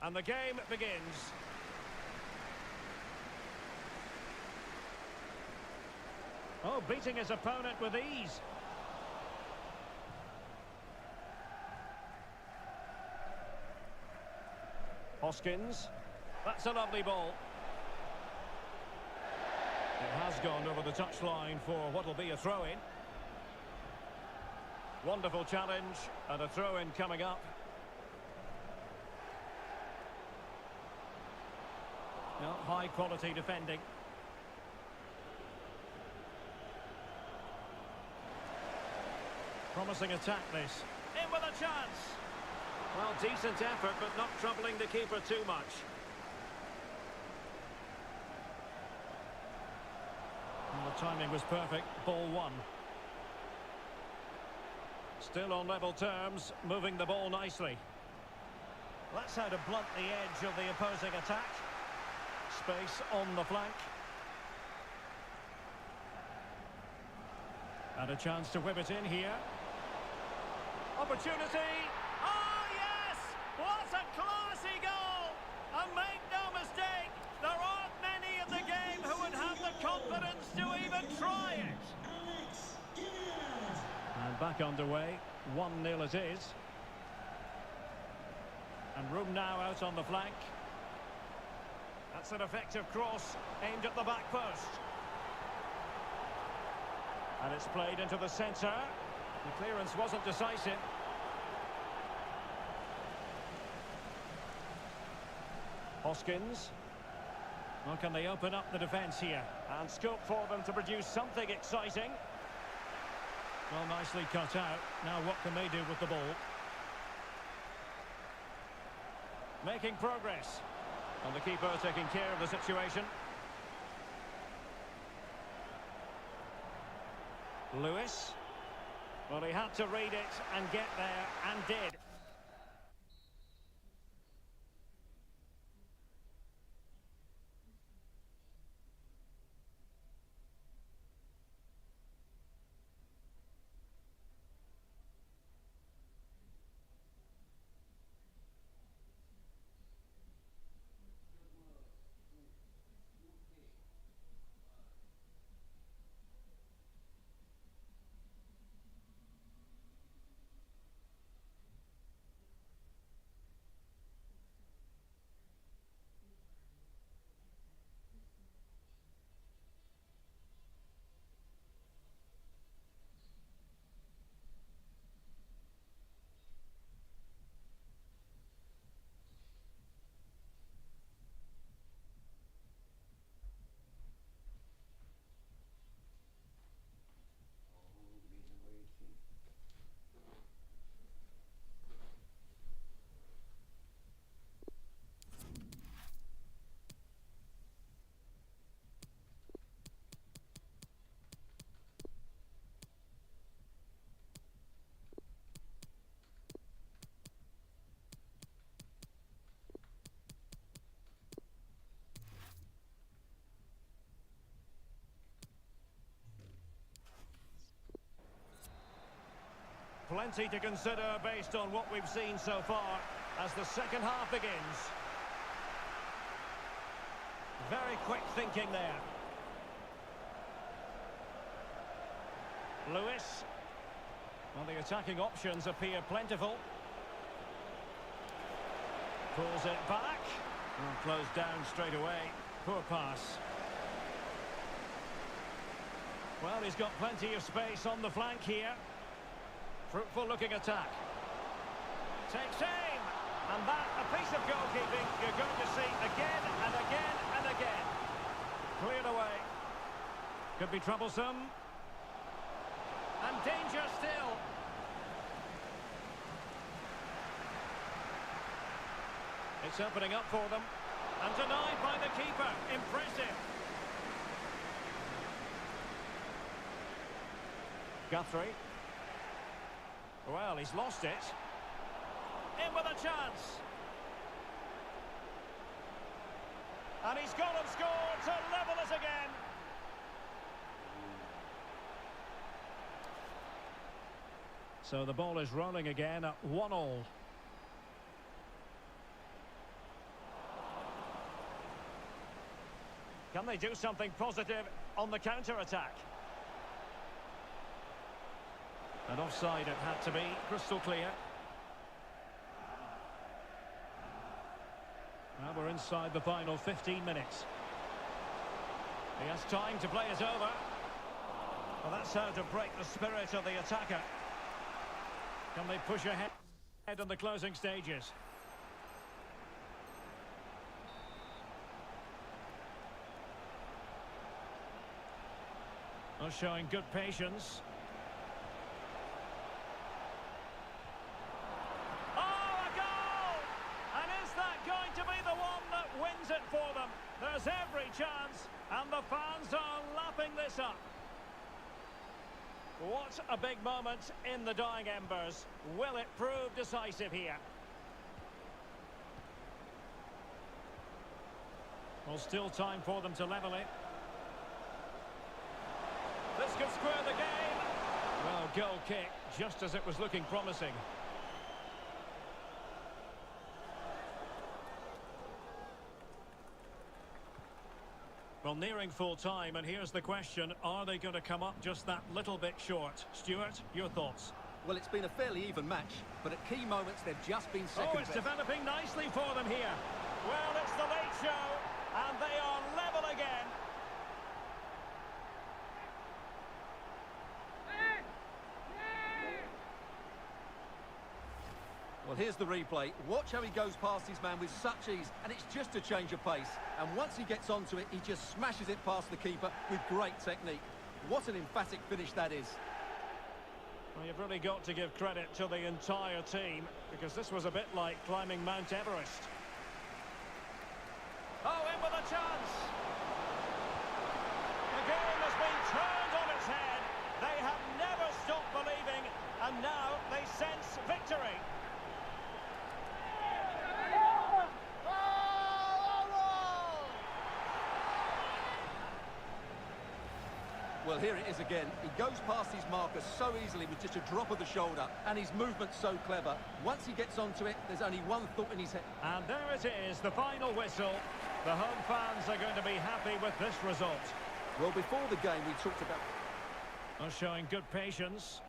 And the game begins. Oh, beating his opponent with ease. Hoskins. That's a lovely ball. It has gone over the touchline for what will be a throw-in. Wonderful challenge, and a throw-in coming up. No, high-quality defending. Promising attack, this. In with a chance. Well, decent effort, but not troubling the keeper too much. And the timing was perfect. Ball one. Still on level terms, moving the ball nicely. That's how to blunt the edge of the opposing attack. Space on the flank. And a chance to whip it in here. Opportunity. Oh, yes! What a classy goal! And make no mistake, there aren't many in the game who would have the confidence to even try it. And back underway. 1-0 it is. And room now out on the flank. That's an effective cross aimed at the back post. And it's played into the centre. The clearance wasn't decisive. Hoskins. Well, can they open up the defence here? And scope for them to produce something exciting. Well, nicely cut out. Now what can they do with the ball? Making progress. And the keeper taking care of the situation. Lewis. Well, he had to read it and get there, and did. Plenty to consider based on what we've seen so far as the second half begins. Very quick thinking there. Lewis. Well, the attacking options appear plentiful. Pulls it back. And closed down straight away. Poor pass. Well, he's got plenty of space on the flank here. Fruitful looking attack. Takes aim. And that, a piece of goalkeeping you're going to see again and again and again. Cleared away. Could be troublesome. And danger still. It's opening up for them. And denied by the keeper. Impressive. Guthrie. Well, he's lost it. In with a chance. And he's gone and scored to level us again. So the ball is rolling again at 1-1. Can they do something positive on the counter-attack? And offside it had to be, crystal clear. Now we're inside the final 15 minutes. He has time to play it over. Well, that's how to break the spirit of the attacker. Can they push ahead in the closing stages? Well, showing good patience. It for them. There's every chance, and the fans are lapping this up. What a big moment in the dying embers. Will it prove decisive here? Well, still time for them to level it. This could square the game. Well, goal kick, just as it was looking promising. Well, nearing full time, and here's the question, are they going to come up just that little bit short? Stuart, your thoughts? Well, it's been a fairly even match, but at key moments they've just been second Oh, it's best. developing nicely for them here. Well, it's the late show, and they are level again. Well, here's the replay. Watch how he goes past his man with such ease, and it's just a change of pace. And once he gets onto it, he just smashes it past the keeper with great technique. What an emphatic finish that is. Well, you've really got to give credit to the entire team, because this was a bit like climbing Mount Everest. Oh, in with a chance! The game has been turned on its head. They have never stopped believing, and now they sense victory. Well, here it is again. He goes past his marker so easily with just a drop of the shoulder, and his movement's so clever. Once he gets onto it, there's only one thought in his head. And there it is, the final whistle. The home fans are going to be happy with this result. Well, before the game, we talked about... Well, showing good patience.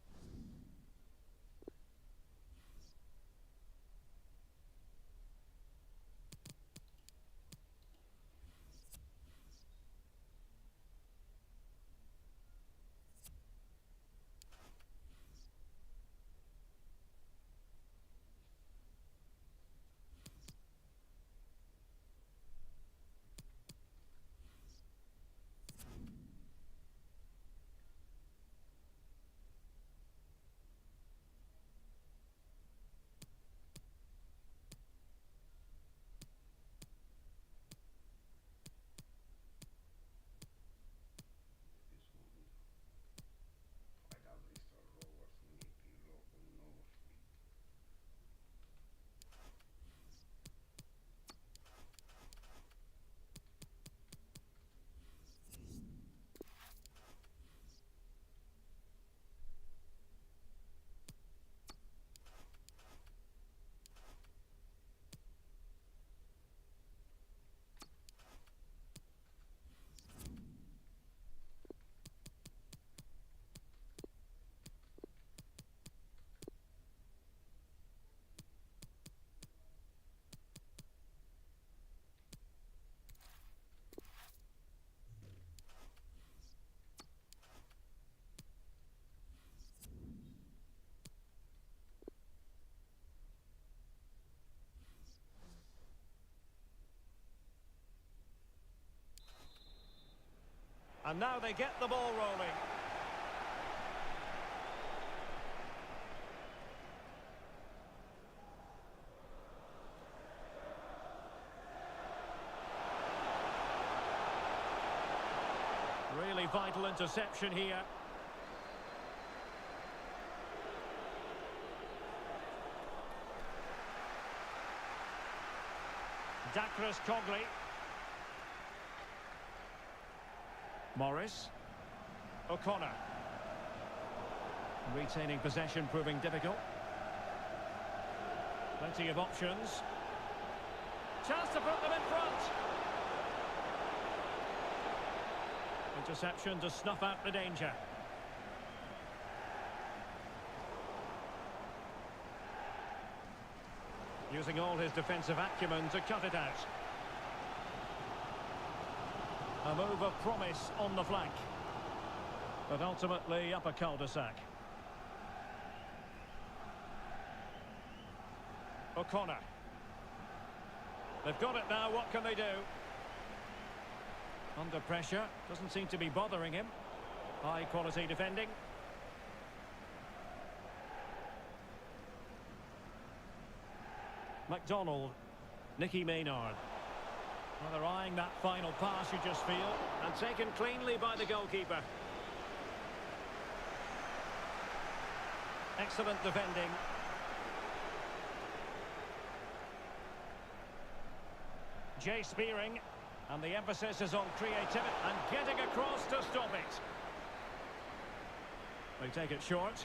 And now they get the ball rolling. Really vital interception here. Dacres Cogley. Morris. O'Connor. Retaining possession proving difficult. Plenty of options. Chance to put them in front. Interception to snuff out the danger. Using all his defensive acumen to cut it out. A move of promise on the flank. But ultimately up a cul-de-sac. O'Connor. They've got it now, what can they do? Under pressure, doesn't seem to be bothering him. High quality defending. McDonald. Nicky Maynard. Well, they're eyeing that final pass, you just feel, and taken cleanly by the goalkeeper. Excellent defending. Jay Spearing, and the emphasis is on creativity and getting across to stop it. They take it short.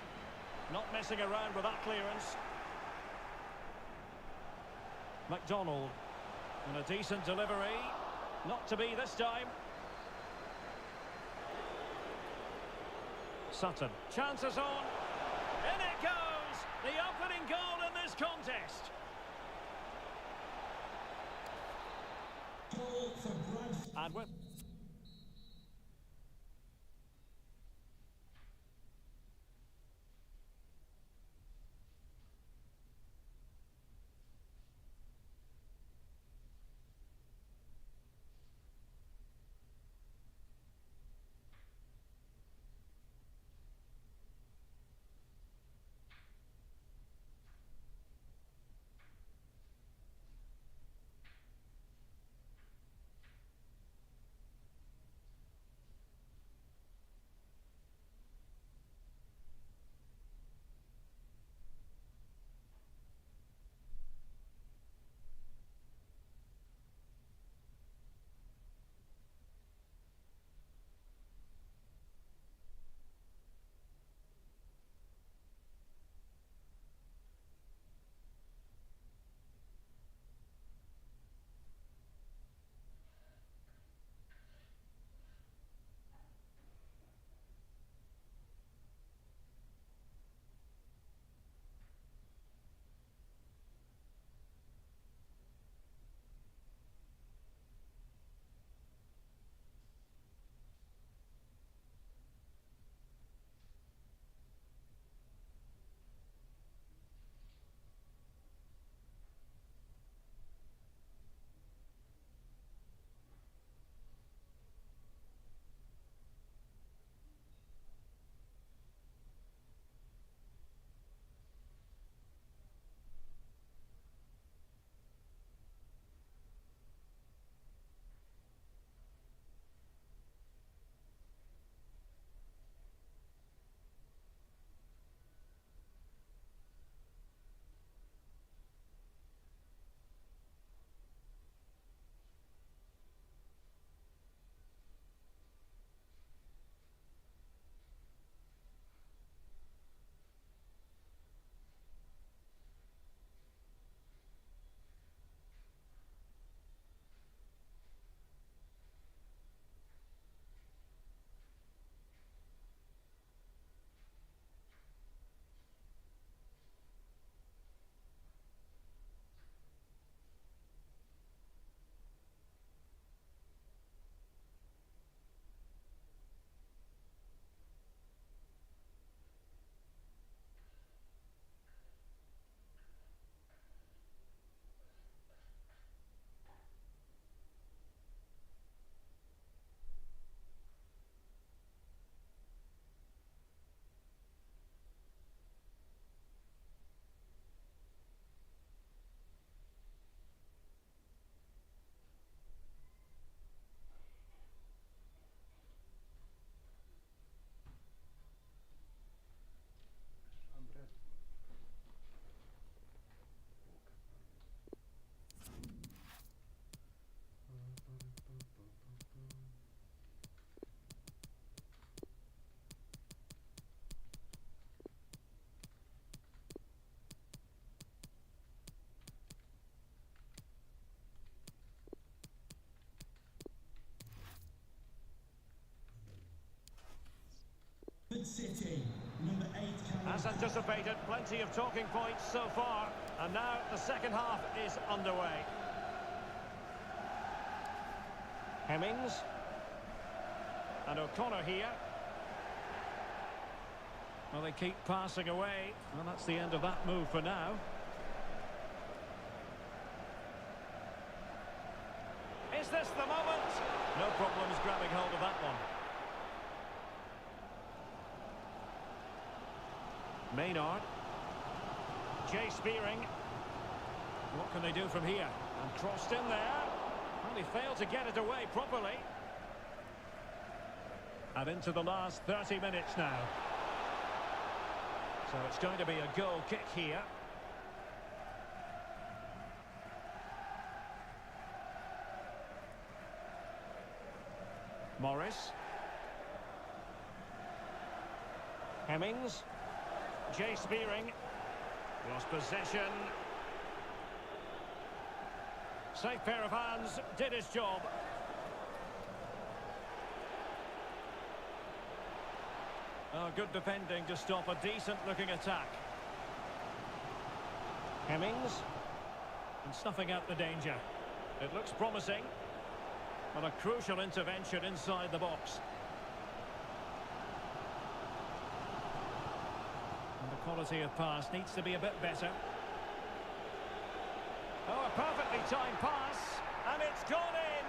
Not messing around with that clearance. McDonald. And a decent delivery. Not to be this time. Sutton. Chances on. In it goes! The opening goal in this contest. Goal for Bradford. And with... City, number 8. As anticipated, plenty of talking points so far. And now the second half is underway. Hemmings. And O'Connor here. Well, they keep passing away. Well, that's the end of that move for now. Is this the moment? No problems grabbing hold of that one. Maynard. Jay Spearing. What can they do from here? And crossed in there. Well, he failed to get it away properly. And into the last 30 minutes now. So it's going to be a goal kick here. Morris. Hemmings. Jay Spearing. Lost possession. Safe pair of hands, did his job. Oh, good defending to stop a decent-looking attack. Hemmings. And snuffing out the danger. It looks promising. But a crucial intervention inside the box. And the quality of pass needs to be a bit better. Oh, a perfectly timed pass, and it's gone in.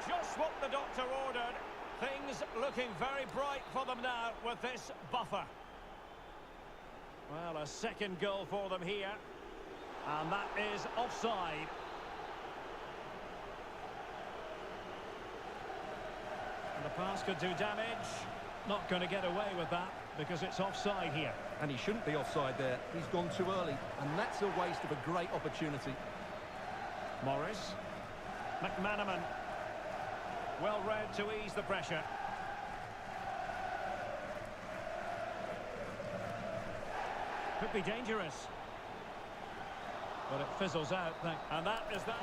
Just what the doctor ordered. Things looking very bright for them now with this buffer. Well, a second goal for them here. And that is offside. And the pass could do damage. Not going to get away with that because it's offside here. And he shouldn't be offside there. He's gone too early, and that's a waste of a great opportunity. Morris. McManaman. Well read to ease the pressure. Could be dangerous. But it fizzles out. And that is that.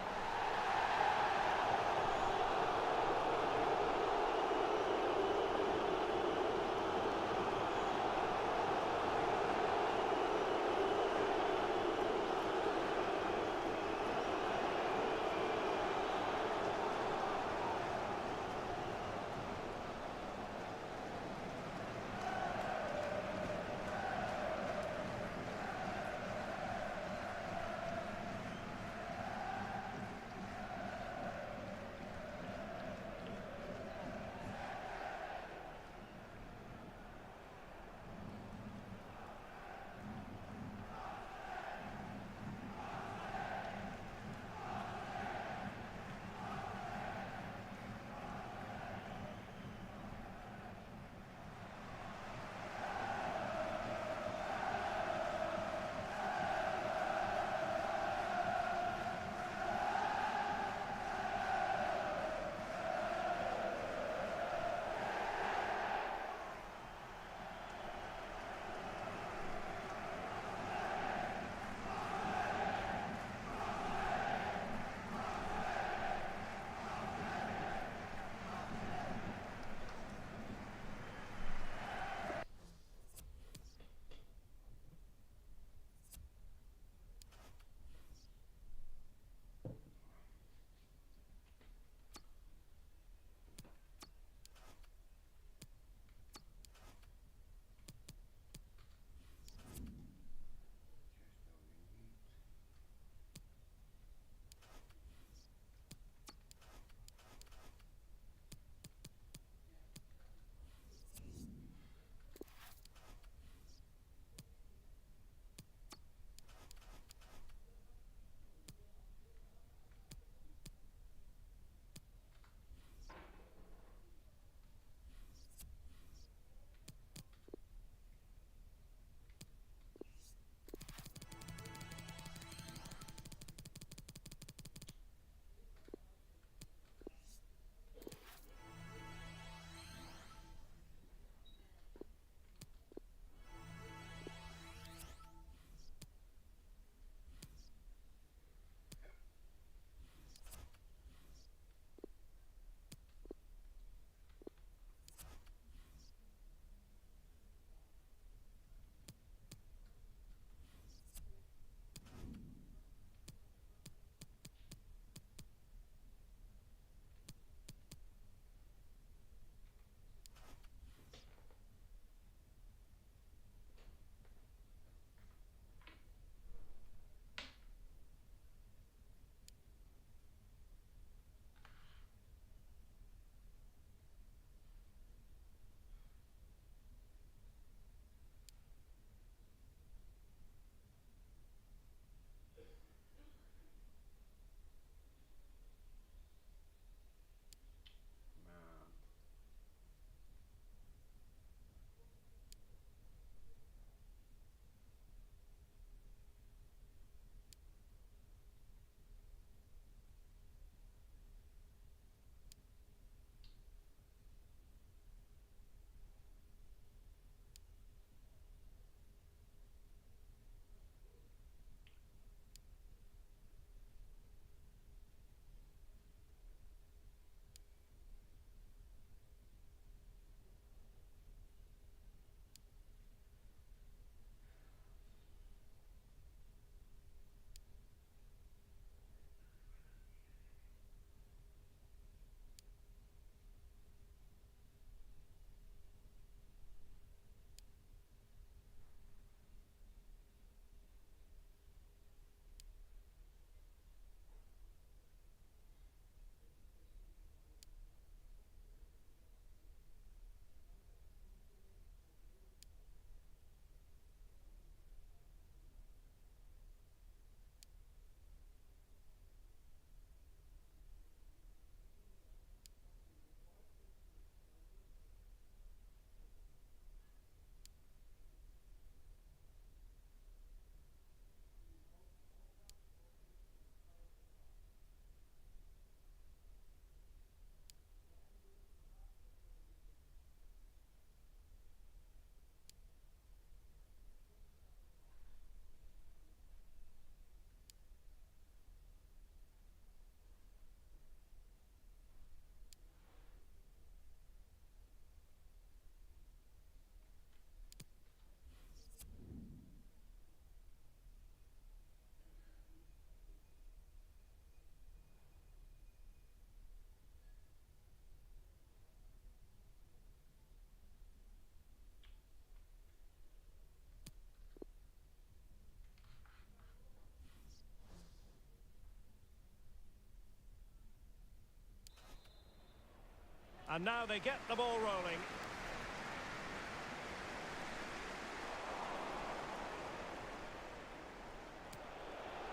And now they get the ball rolling.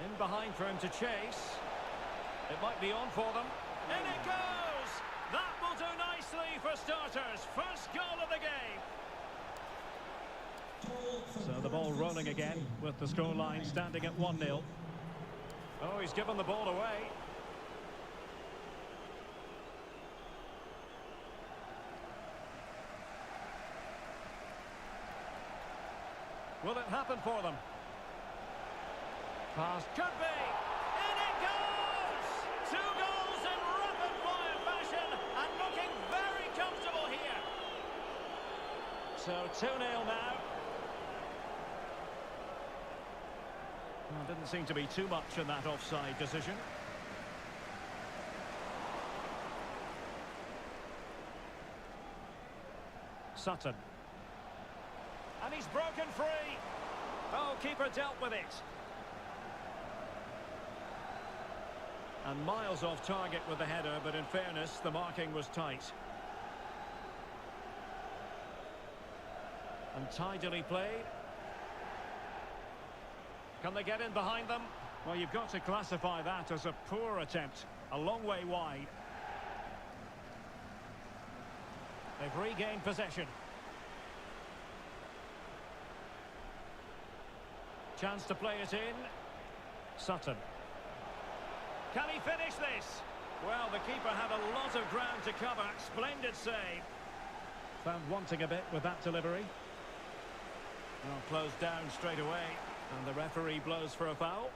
In behind for him to chase. It might be on for them. In it goes! That will do nicely for starters. First goal of the game. So the ball rolling again with the scoreline standing at 1-0. Oh, he's given the ball away. Will it happen for them? Pass could be. In it goes! 2 goals in rapid-fire fashion and looking very comfortable here. So 2-0 now. Well, didn't seem to be too much in that offside decision. Sutton. And he's broken free. Oh, keeper dealt with it. And miles off target with the header, but in fairness, the marking was tight. And tidily played. Can they get in behind them? Well, you've got to classify that as a poor attempt. A long way wide. They've regained possession. Chance to play it in. Sutton. Can he finish this? Well, the keeper had a lot of ground to cover. Splendid save. Found wanting a bit with that delivery. Well, closed down straight away. And the referee blows for a foul.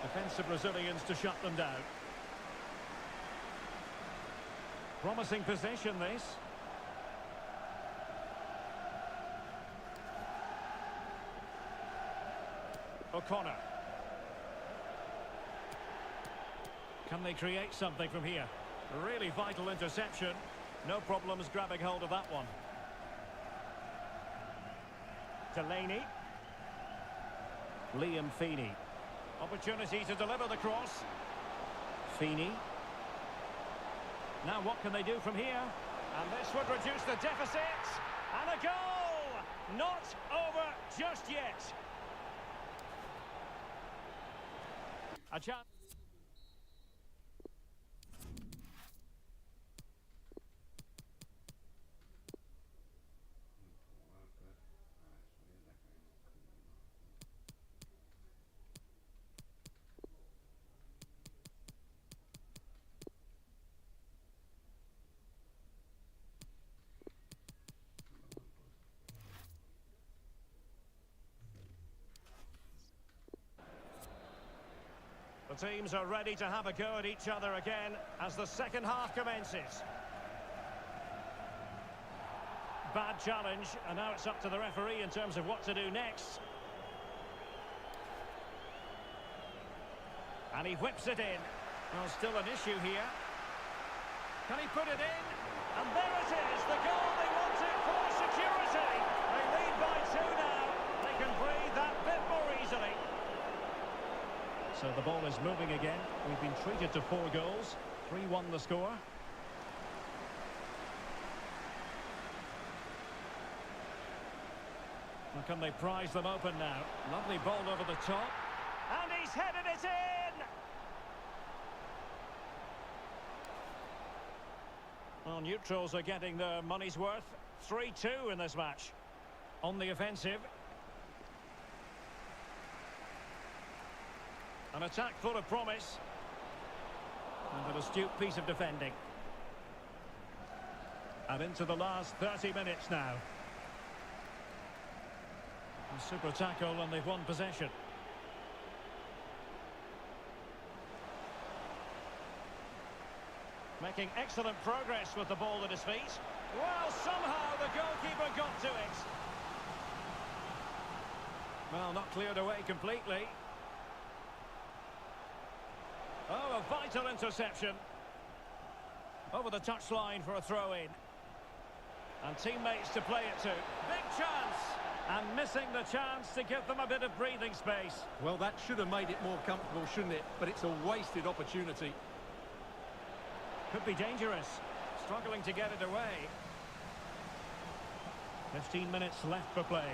Defensive Brazilians to shut them down. Promising possession, this. O'Connor. Can they create something from here? A really vital interception. No problems grabbing hold of that one. Delaney. Liam Feeney. Opportunity to deliver the cross. Feeney. Now what can they do from here? And this would reduce the deficit. And a goal! Not over just yet. A chance. The teams are ready to have a go at each other again as the second half commences. Bad challenge, and now it's up to the referee in terms of what to do next. And he whips it in. Well, still an issue here. Can he put it in? And there it is, the goal they wanted for security. They lead by 2 now. They can breathe that bit more easily. So the ball is moving again. We've been treated to 4 goals. 3-1 the score. Well, can they prize them open now? Lovely ball over the top. And he's headed it in! Well, neutrals are getting their money's worth. 3-2 in this match. On the offensive. An attack full of promise. And an astute piece of defending. And into the last 30 minutes now. A super tackle and they've won possession. Making excellent progress with the ball at his feet. Well, somehow the goalkeeper got to it. Well, not cleared away completely. Oh, a vital interception. Over the touchline for a throw-in. And teammates to play it to. Big chance! And missing the chance to give them a bit of breathing space. Well, that should have made it more comfortable, shouldn't it? But it's a wasted opportunity. Could be dangerous. Struggling to get it away. 15 minutes left for play.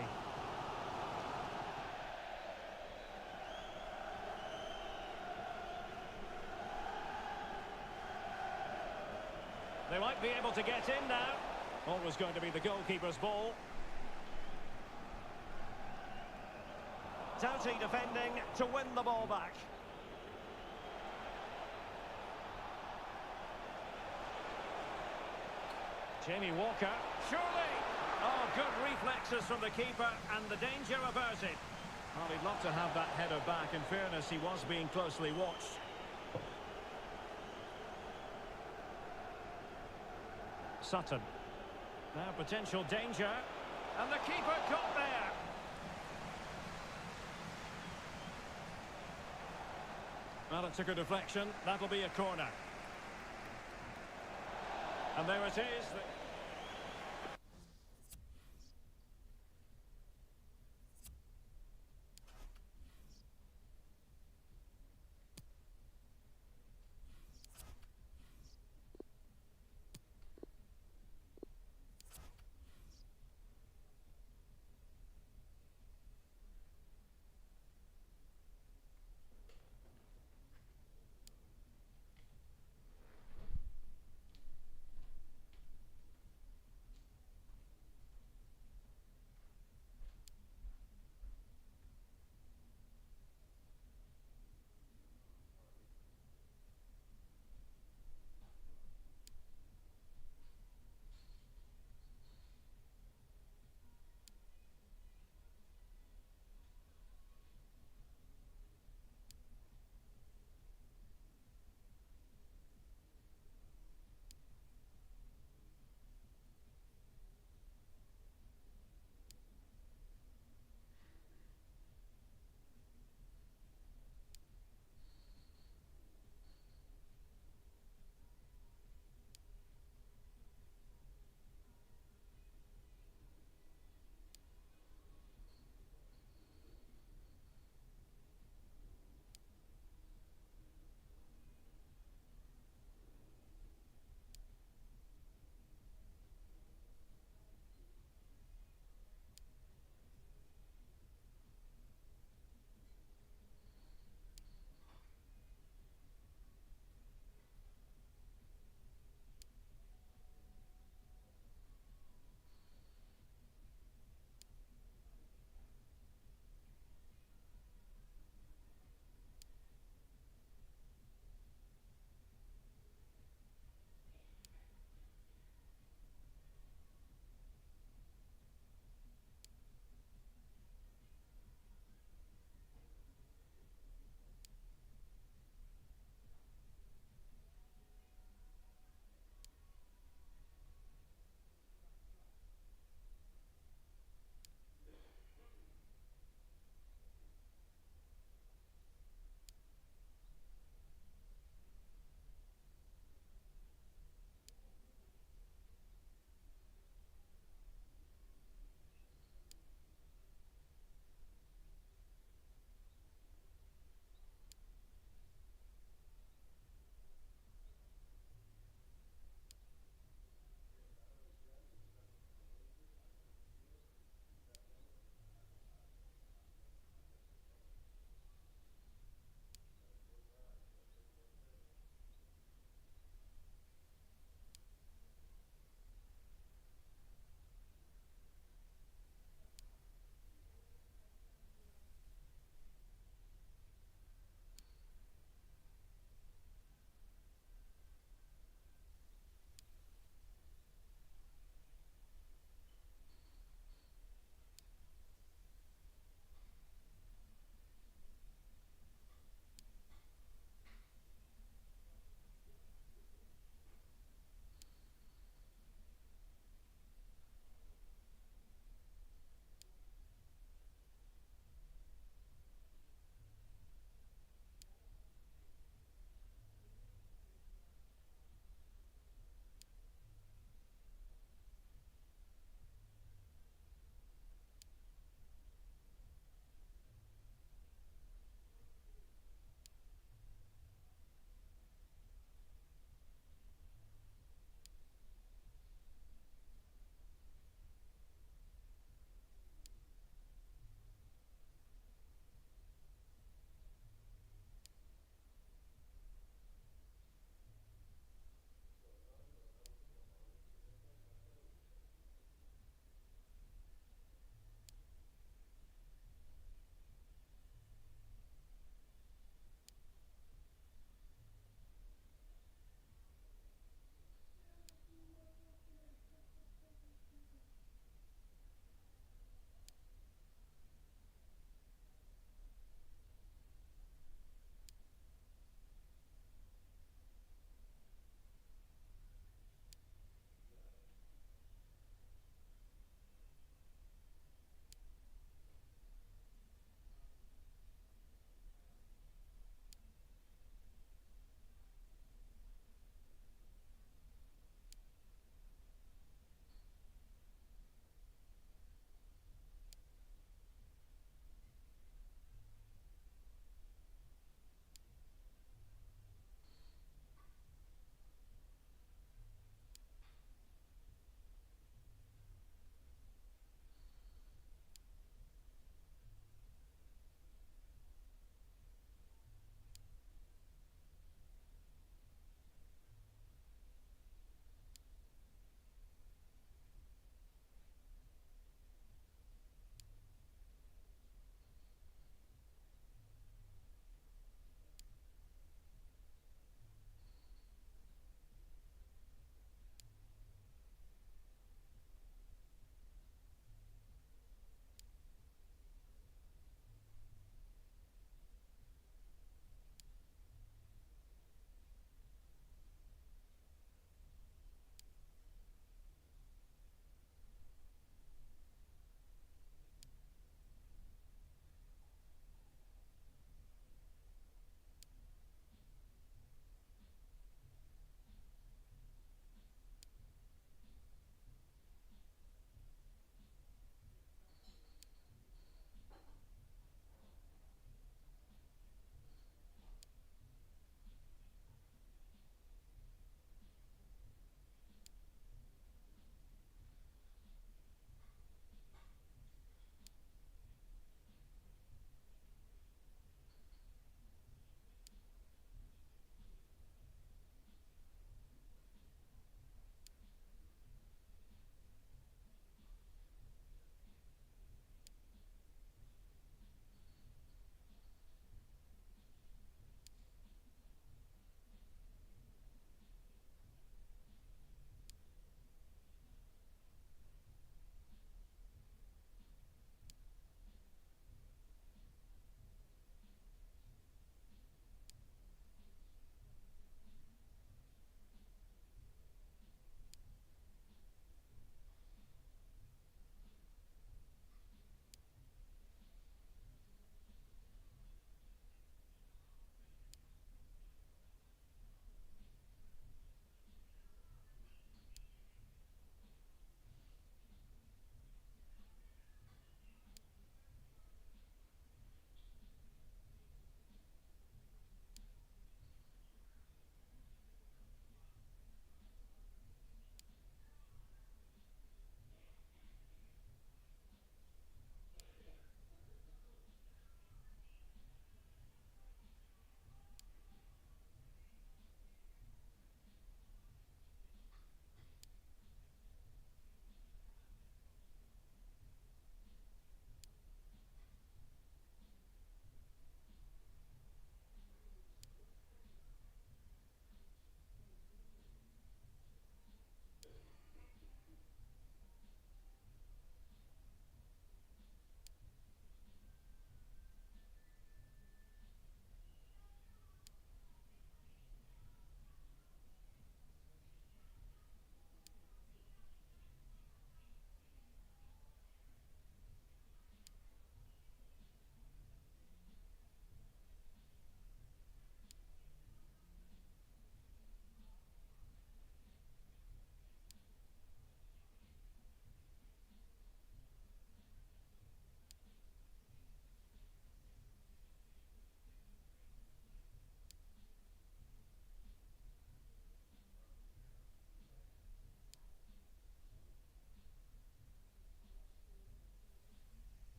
They might be able to get in now. Always going to be the goalkeeper's ball. Doughty defending to win the ball back. Jamie Walker. Surely! Oh, good reflexes from the keeper and the danger averted. Well, he'd love to have that header back. In fairness, he was being closely watched. Sutton. Now potential danger. And the keeper got there. Well, it took a deflection. That'll be a corner. And there it is.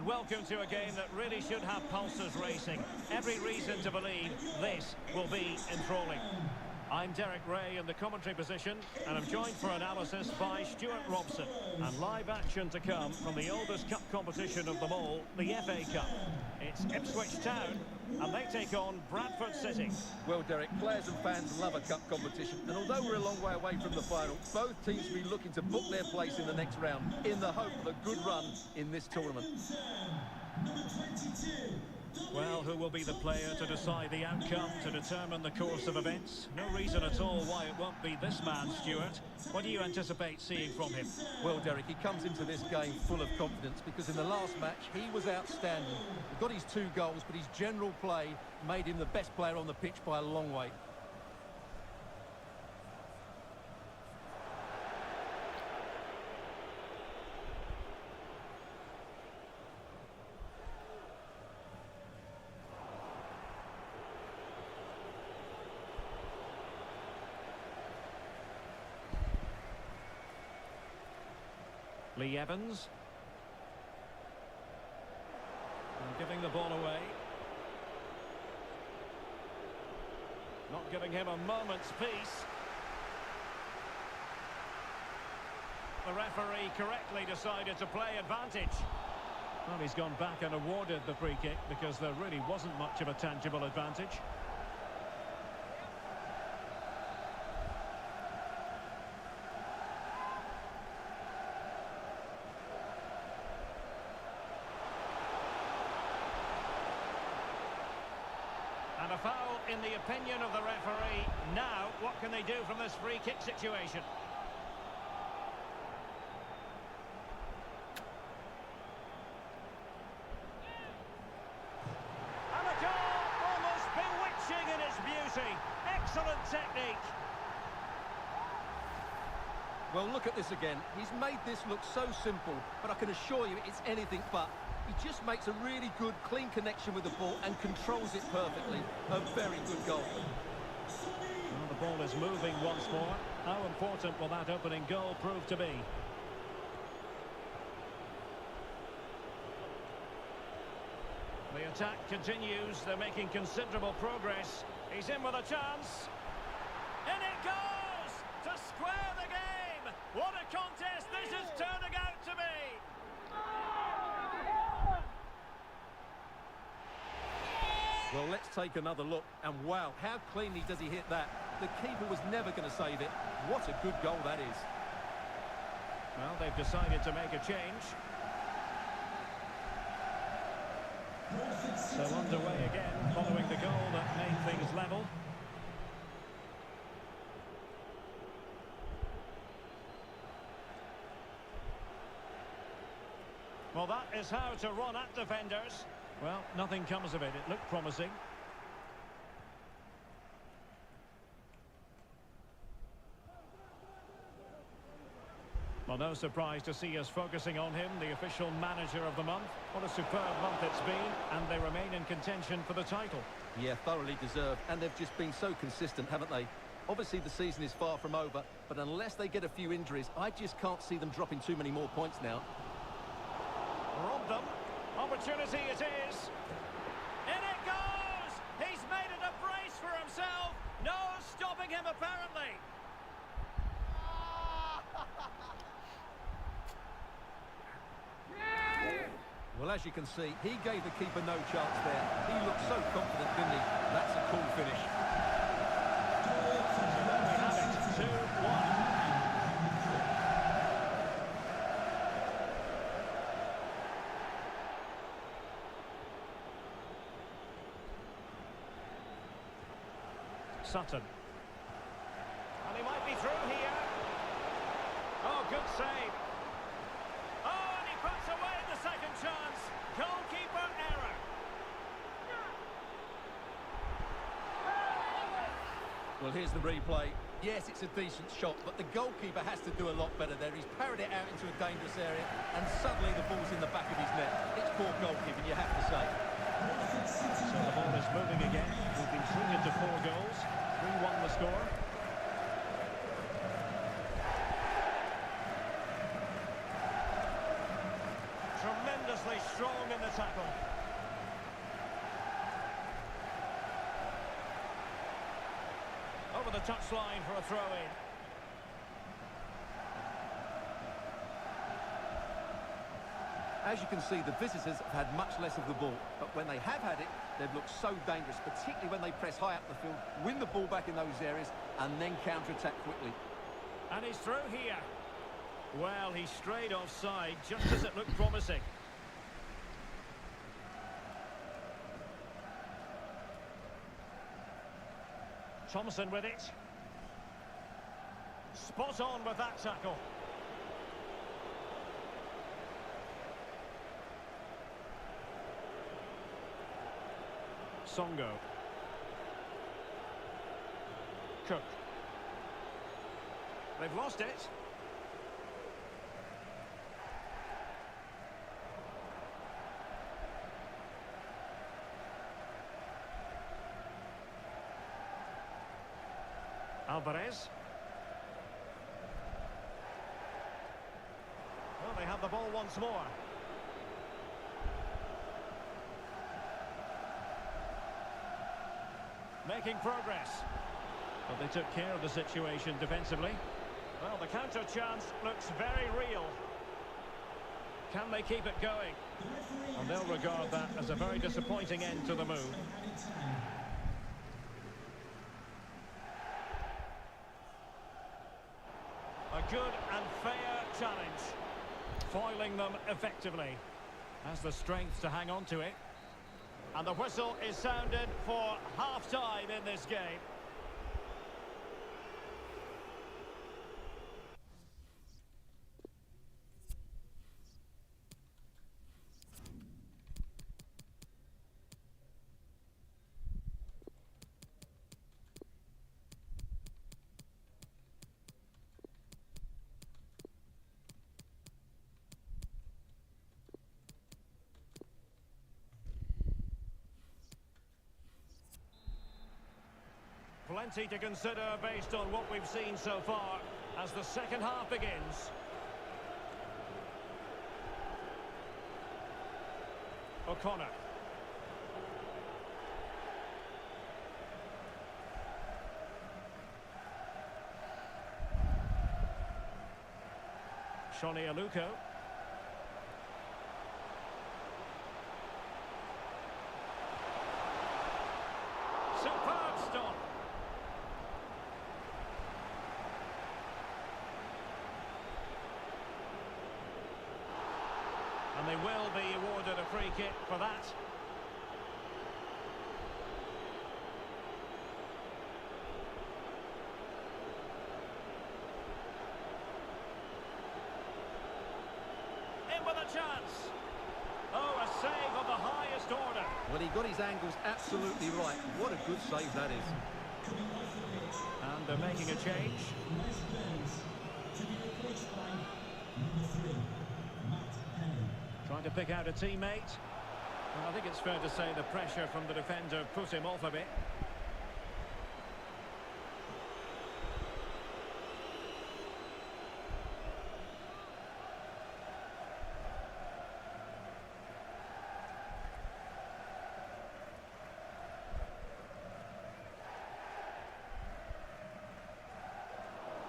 welcome to a game that really should have pulses racing. Every reason to believe this will be enthralling. I'm Derek Ray in the commentary position, and I'm joined for analysis by Stuart Robson. And live action to come from the oldest cup competition of them all, the FA Cup. It's Ipswich Town, and they take on Bradford City. Well, Derek, players and fans love a cup competition, and although we're a long way away from the final, both teams will be looking to book their place in the next round in the hope of a good run in this tournament. Well, who will be the player to decide the outcome, to determine the course of events? No reason at all why it won't be this man, Stuart. What do you anticipate seeing from him? Well, Derek, he comes into this game full of confidence because in the last match, he was outstanding. He got his 2 goals, but his general play made him the best player on the pitch by a long way. Lee Evans. And giving the ball away. Not giving him a moment's peace. The referee correctly decided to play advantage. Well, he's gone back and awarded the free kick because there really wasn't much of a tangible advantage. And a foul in the opinion of the referee. Now, what can they do from this free kick situation? And a goal, almost bewitching in its beauty. Excellent technique. Well, look at this again. He's made this look so simple, but I can assure you it's anything but. He just makes a really good, clean connection with the ball and controls it perfectly. A very good goal. Well, the ball is moving once more. How important will that opening goal prove to be? The attack continues. They're making considerable progress. He's in with a chance. In it goes! To square the game! What a contest this is turning out to be! Well, let's take another look. And wow, how cleanly does he hit that? The keeper was never going to save it. What a good goal that is. Well, they've decided to make a change. So underway again, following the goal that made things level. Well, that is how to run at defenders. Well, nothing comes of it. It looked promising. Well, no surprise to see us focusing on him, the official manager of the month. What a superb month it's been, and they remain in contention for the title. Yeah, thoroughly deserved, and they've just been so consistent, haven't they? Obviously, the season is far from over, but unless they get a few injuries, I just can't see them dropping too many more points now. Robbed them. Opportunity it is. In it goes! He's made it a brace for himself. No stopping him, apparently. Well, as you can see, he gave the keeper no chance there. He looked so confident, didn't he? That's a cool finish. So there we have it, 2-1. Sutton. And he might be through here. Oh, good save. Oh, and he puts away the second chance. Goalkeeper error. Well, here's the replay. Yes, it's a decent shot, but the goalkeeper has to do a lot better there. He's parried it out into a dangerous area, and suddenly the ball's in the back of his net. It's poor goalkeeping, you have to say. So the ball is moving again. We've been treated to 4 goals. 3-1 the score. Tremendously strong in the the tackle. Over the touchline for a throw-in. As you can see, the visitors have had much less of the ball, but when they have had it, they've looked so dangerous, particularly when they press high up the field, win the ball back in those areas, and then counter-attack quickly. And he's through here. Well, he strayed offside just as it looked promising. Thompson with it. Spot on with that tackle. Songo. Cook. They've lost it. Alvarez. Well, they have the ball once more. Making progress. But they took care of the situation defensively. Well, the counter chance looks very real. Can they keep it going? And they'll regard that as a very disappointing end to the move. A good and fair challenge. Foiling them effectively. Has the strength to hang on to it. And the whistle is sounded for half-time in this game. Plenty to consider based on what we've seen so far as the second half begins. O'Connor. Shoni Aluko. Superb stop. And they will be awarded a free kick for that. In with a chance. Oh, a save of the highest order. Well, he got his angles absolutely right. What a good save that is. And they're making a change. Trying to pick out a teammate. Well, I think it's fair to say the pressure from the defender put him off a bit.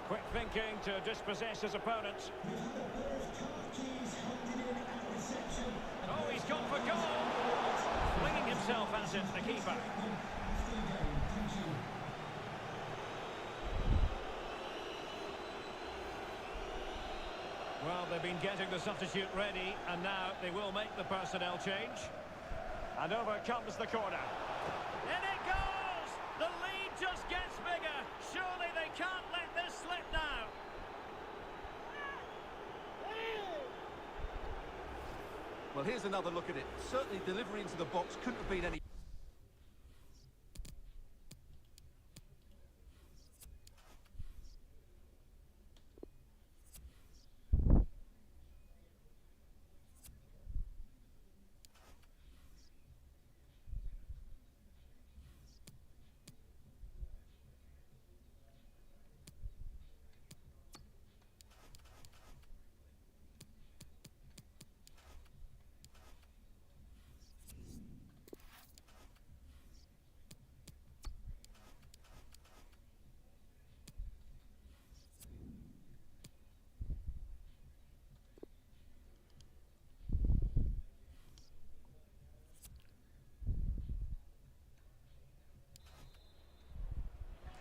Quick thinking to dispossess his opponent. Oh, he's gone for goal. Flinging himself at it, the keeper. Well, they've been getting the substitute ready, and now they will make the personnel change. And over comes the corner. In it goes! The lead just gets bigger. Surely they can't let this slip now. Well, here's another look at it. Certainly delivery into the box couldn't have been any...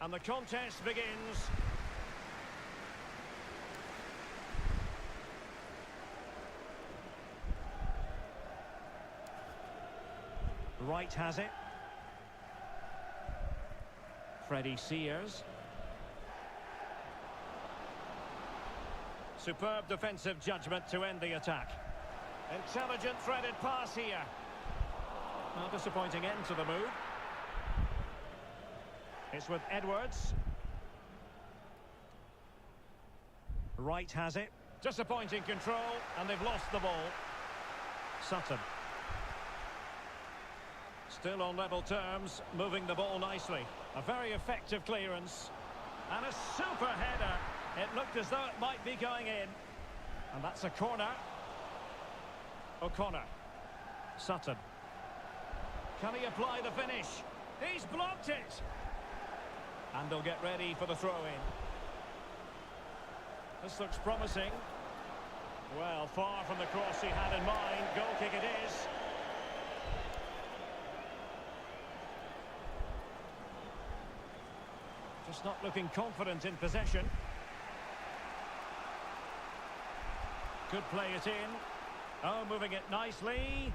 And the contest begins. Wright has it. Freddie Sears. Superb defensive judgment to end the attack. Intelligent threaded pass here. A disappointing end to the move. It's with Edwards. Wright has it. Disappointing control, and they've lost the ball. Sutton. Still on level terms, moving the ball nicely. A very effective clearance. And a super header. It looked as though it might be going in. And that's a corner. O'Connor. Sutton. Can he apply the finish? He's blocked it. And they'll get ready for the throw-in. This looks promising. Well, far from the cross he had in mind. Goal kick it is. Just not looking confident in possession. Could play it in. Oh, moving it nicely.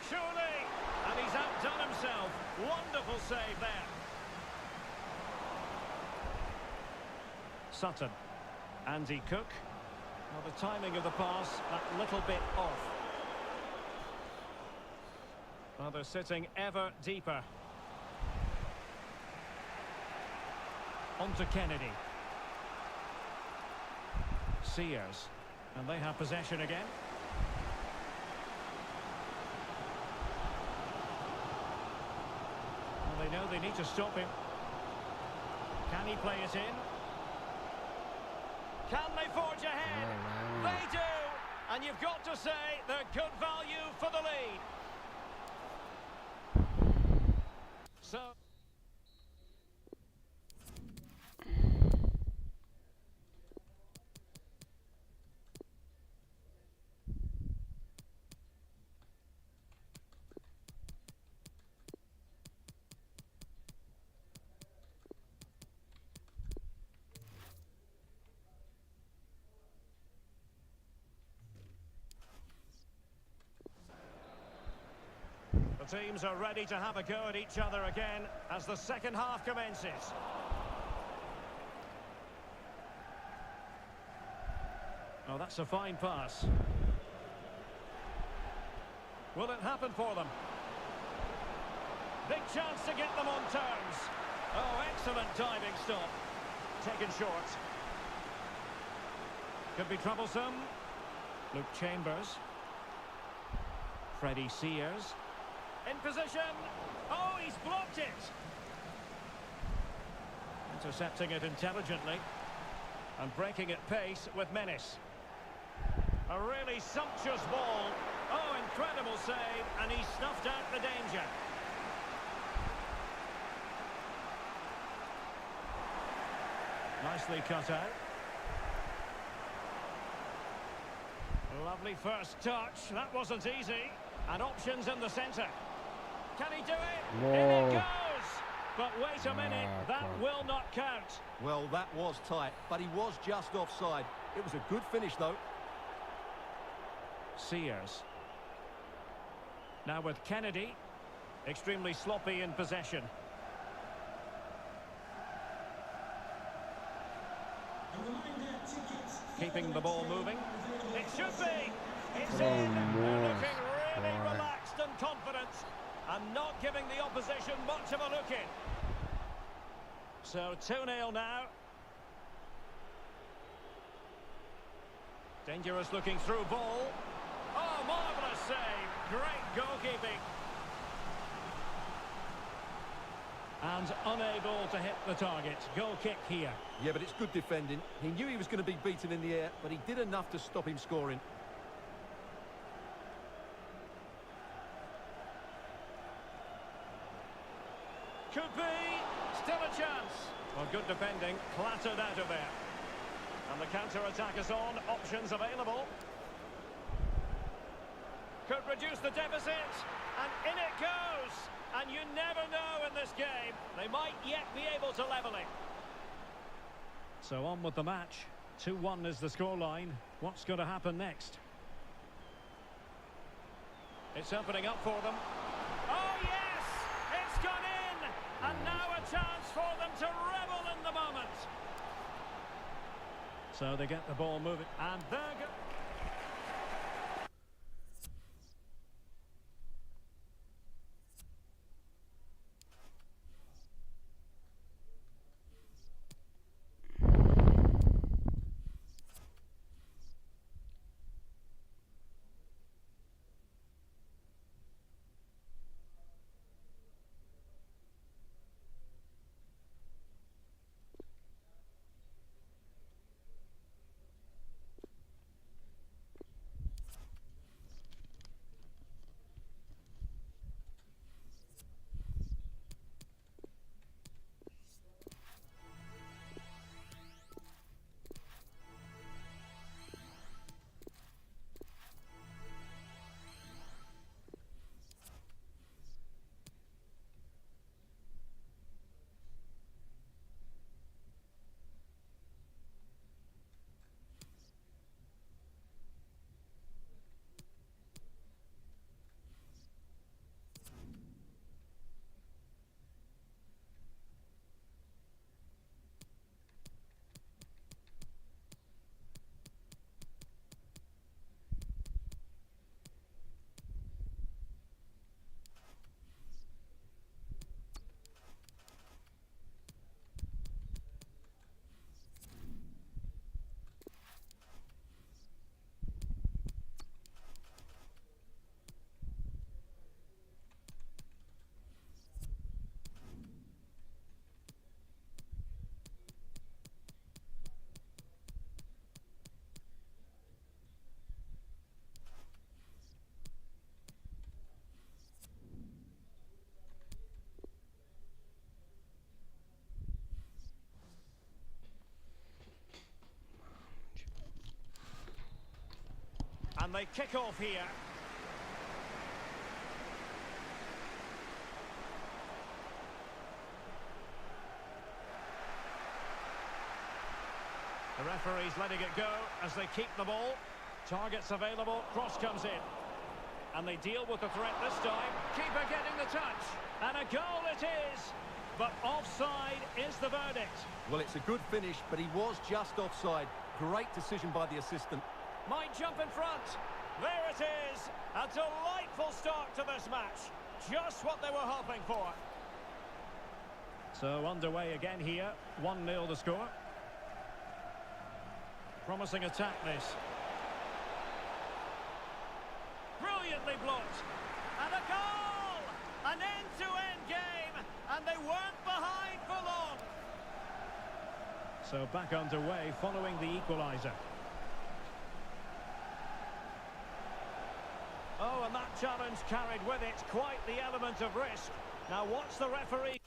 Surely! And he's outdone himself. Wonderful save there. Sutton. Andy Cook. Well, the timing of the pass, that little bit off. Well, they're sitting ever deeper. On to Kennedy. Sears. And they have possession again. Well, they know they need to stop him. Can he play it in? Can they forge ahead? They do! And you've got to say they're good value for the lead. So... The teams are ready to have a go at each other again as the second half commences. Oh, that's a fine pass. Will it happen for them? Big chance to get them on terms. Oh, excellent diving stop. Taken short. Could be troublesome. Luke Chambers. Freddie Sears. In position. Oh, he's blocked it. Intercepting it intelligently. And breaking at pace with menace. A really sumptuous ball. Oh, incredible save. And he snuffed out the danger. Nicely cut out. Lovely first touch. That wasn't easy. And options in the centre. Can he do it? No. In it goes! But wait a minute, that will not count. Well, that was tight, but he was just offside. It was a good finish, though. Sears. Now with Kennedy. Extremely sloppy in possession. Keeping the ball moving. It should be! It's in! They're looking really relaxed and confident. And not giving the opposition much of a look in. So 2-0 now. Dangerous looking through ball. Oh, marvellous save. Great goalkeeping. And unable to hit the target. Goal kick here. Yeah, but it's good defending. He knew he was going to be beaten in the air, but he did enough to stop him scoring. Could be. Still a chance. Well, good defending. Clattered out of there. And the counter-attack is on. Options available. could reduce the deficit, and in it goes. And you never know in this game. They might yet be able to level it. So on with the match. 2-1 is the scoreline. What's going to happen next? It's opening up for them. Oh, yes! It's gone in! And now a chance for them to revel in the moment. So they get the ball moving. And there go... And they kick off here. The referee's letting it go as they keep the ball. Targets available, cross comes in. And they deal with the threat this time. Keeper getting the touch. And a goal it is. But offside is the verdict. Well, it's a good finish, but he was just offside. Great decision by the assistant. Might jump in front. There it is. A delightful start to this match. Just what they were hoping for. So underway again here. 1-0 the score. Promising attack this. Brilliantly blocked. And a goal! An end-to-end game. And they weren't behind for long. So back underway following the equaliser. Oh, and that challenge carried with it quite the element of risk. Now, what's the referee?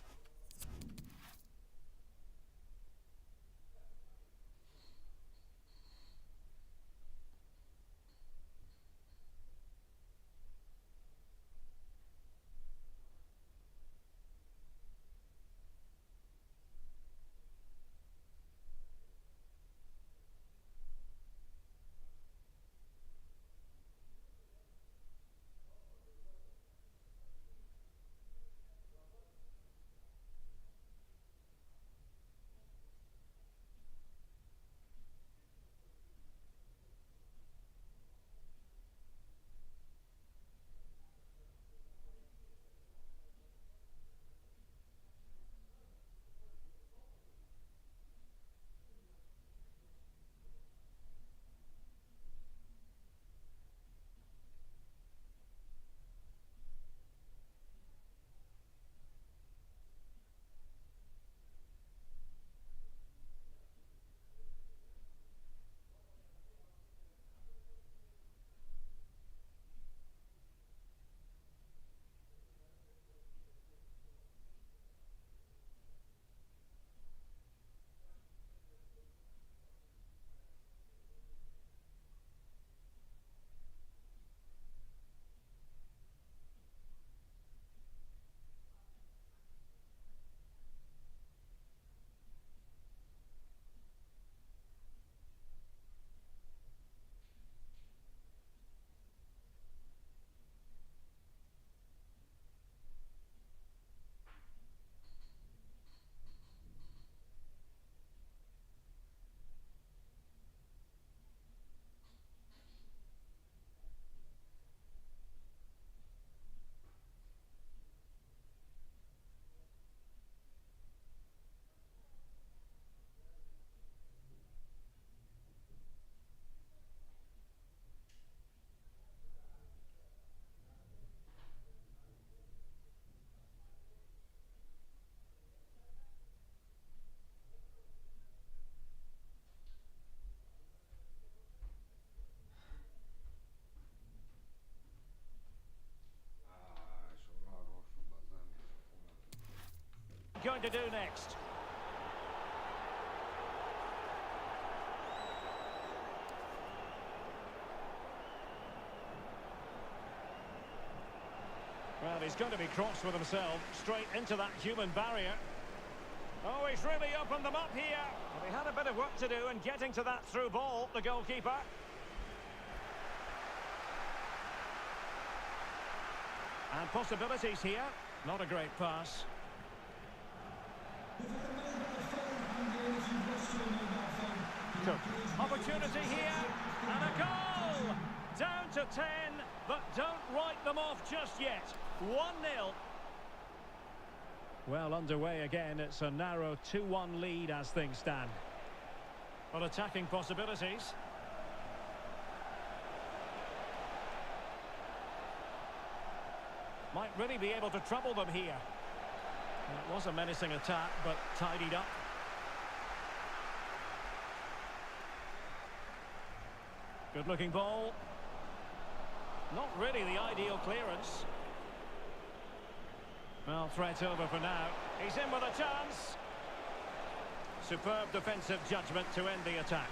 going to do next? Well, he's going to be cross with himself, straight into that human barrier. Oh, he's really opened them up here. Well, he had a bit of work to do in getting to that through ball, the goalkeeper. And possibilities here. Not a great pass. Opportunity here. And a goal! Down to 10, but don't write them off just yet. 1-0. Well, underway again. It's a narrow 2-1 lead as things stand. Well, attacking possibilities. Might really be able to trouble them here. It was a menacing attack, but tidied up. Good-looking ball. Not really the ideal clearance. Well, threat over for now. He's in with a chance. Superb defensive judgment to end the attack.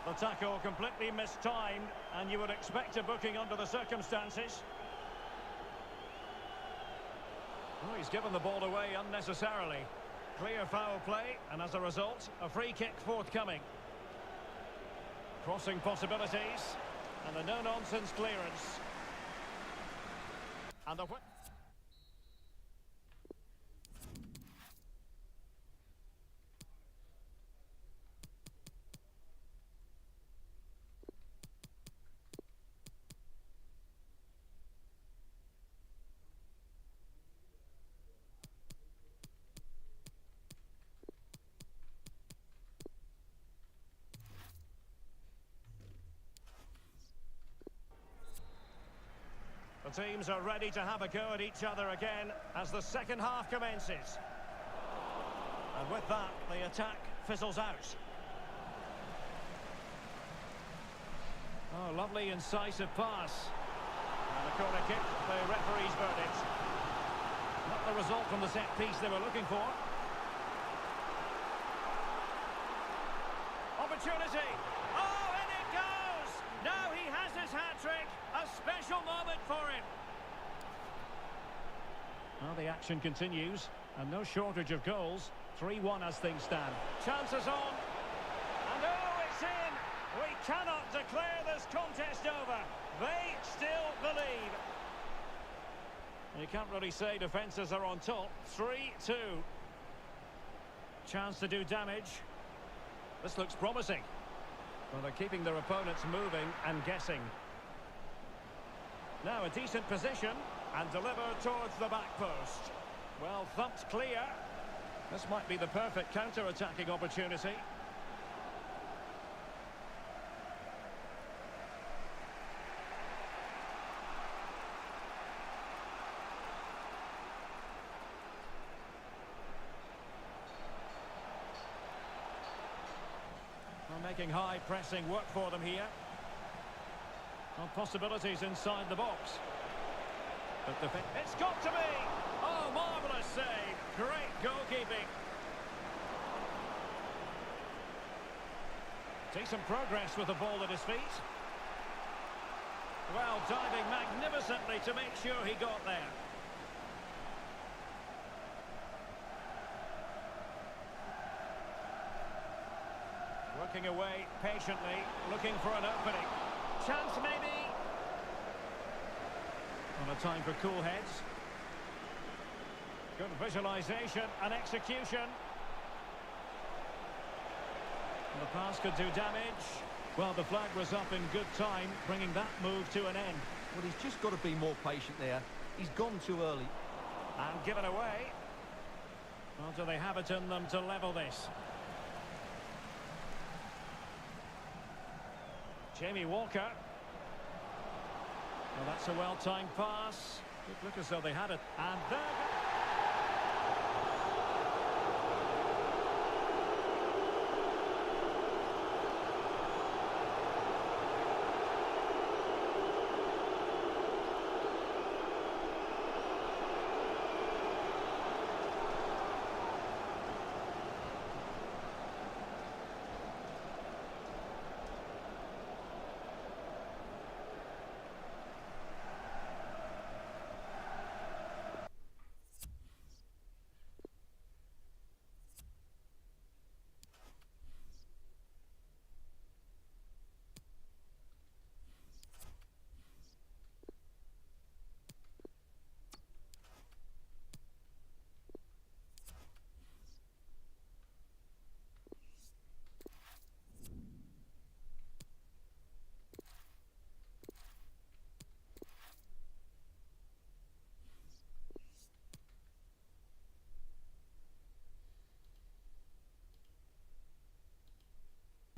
The tackle completely mistimed, and you would expect a booking under the circumstances. Oh, he's given the ball away unnecessarily. Clear foul play, and as a result, a free kick forthcoming. Crossing possibilities, and a no-nonsense clearance. And the... The teams are ready to have a go at each other again as the second half commences. And with that, the attack fizzles out. Oh, lovely incisive pass. And a corner kick, the referee's verdict. Not the result from the set piece they were looking for. Opportunity. Oh, and it goes! Now he has his hat-trick. A special moment for him. Well, the action continues, and no shortage of goals. 3-1 as things stand. Chances on. And oh, it's in! We cannot declare this contest over. They still believe. You can't really say defences are on top. 3-2. Chance to do damage. This looks promising. Well, they're keeping their opponents moving and guessing. Now a decent position and delivered towards the back post. Well, thumped clear. This might be the perfect counter-attacking opportunity. Well, making high pressing work for them here. Well, possibilities inside the box. But it's got to be! Oh, marvellous save! Great goalkeeping. Decent progress with the ball at his feet. Well, diving magnificently to make sure he got there. Working away patiently, looking for an opening. Chance maybe. On a time for cool heads. Good visualization and execution. And the pass could do damage. Well, the flag was up in good time, bringing that move to an end. Well, he's just got to be more patient there. He's gone too early. And given away. Well, do they have it in them to level this? Jamie Walker. Well, that's a well-timed pass. It looked as though they had it. And there...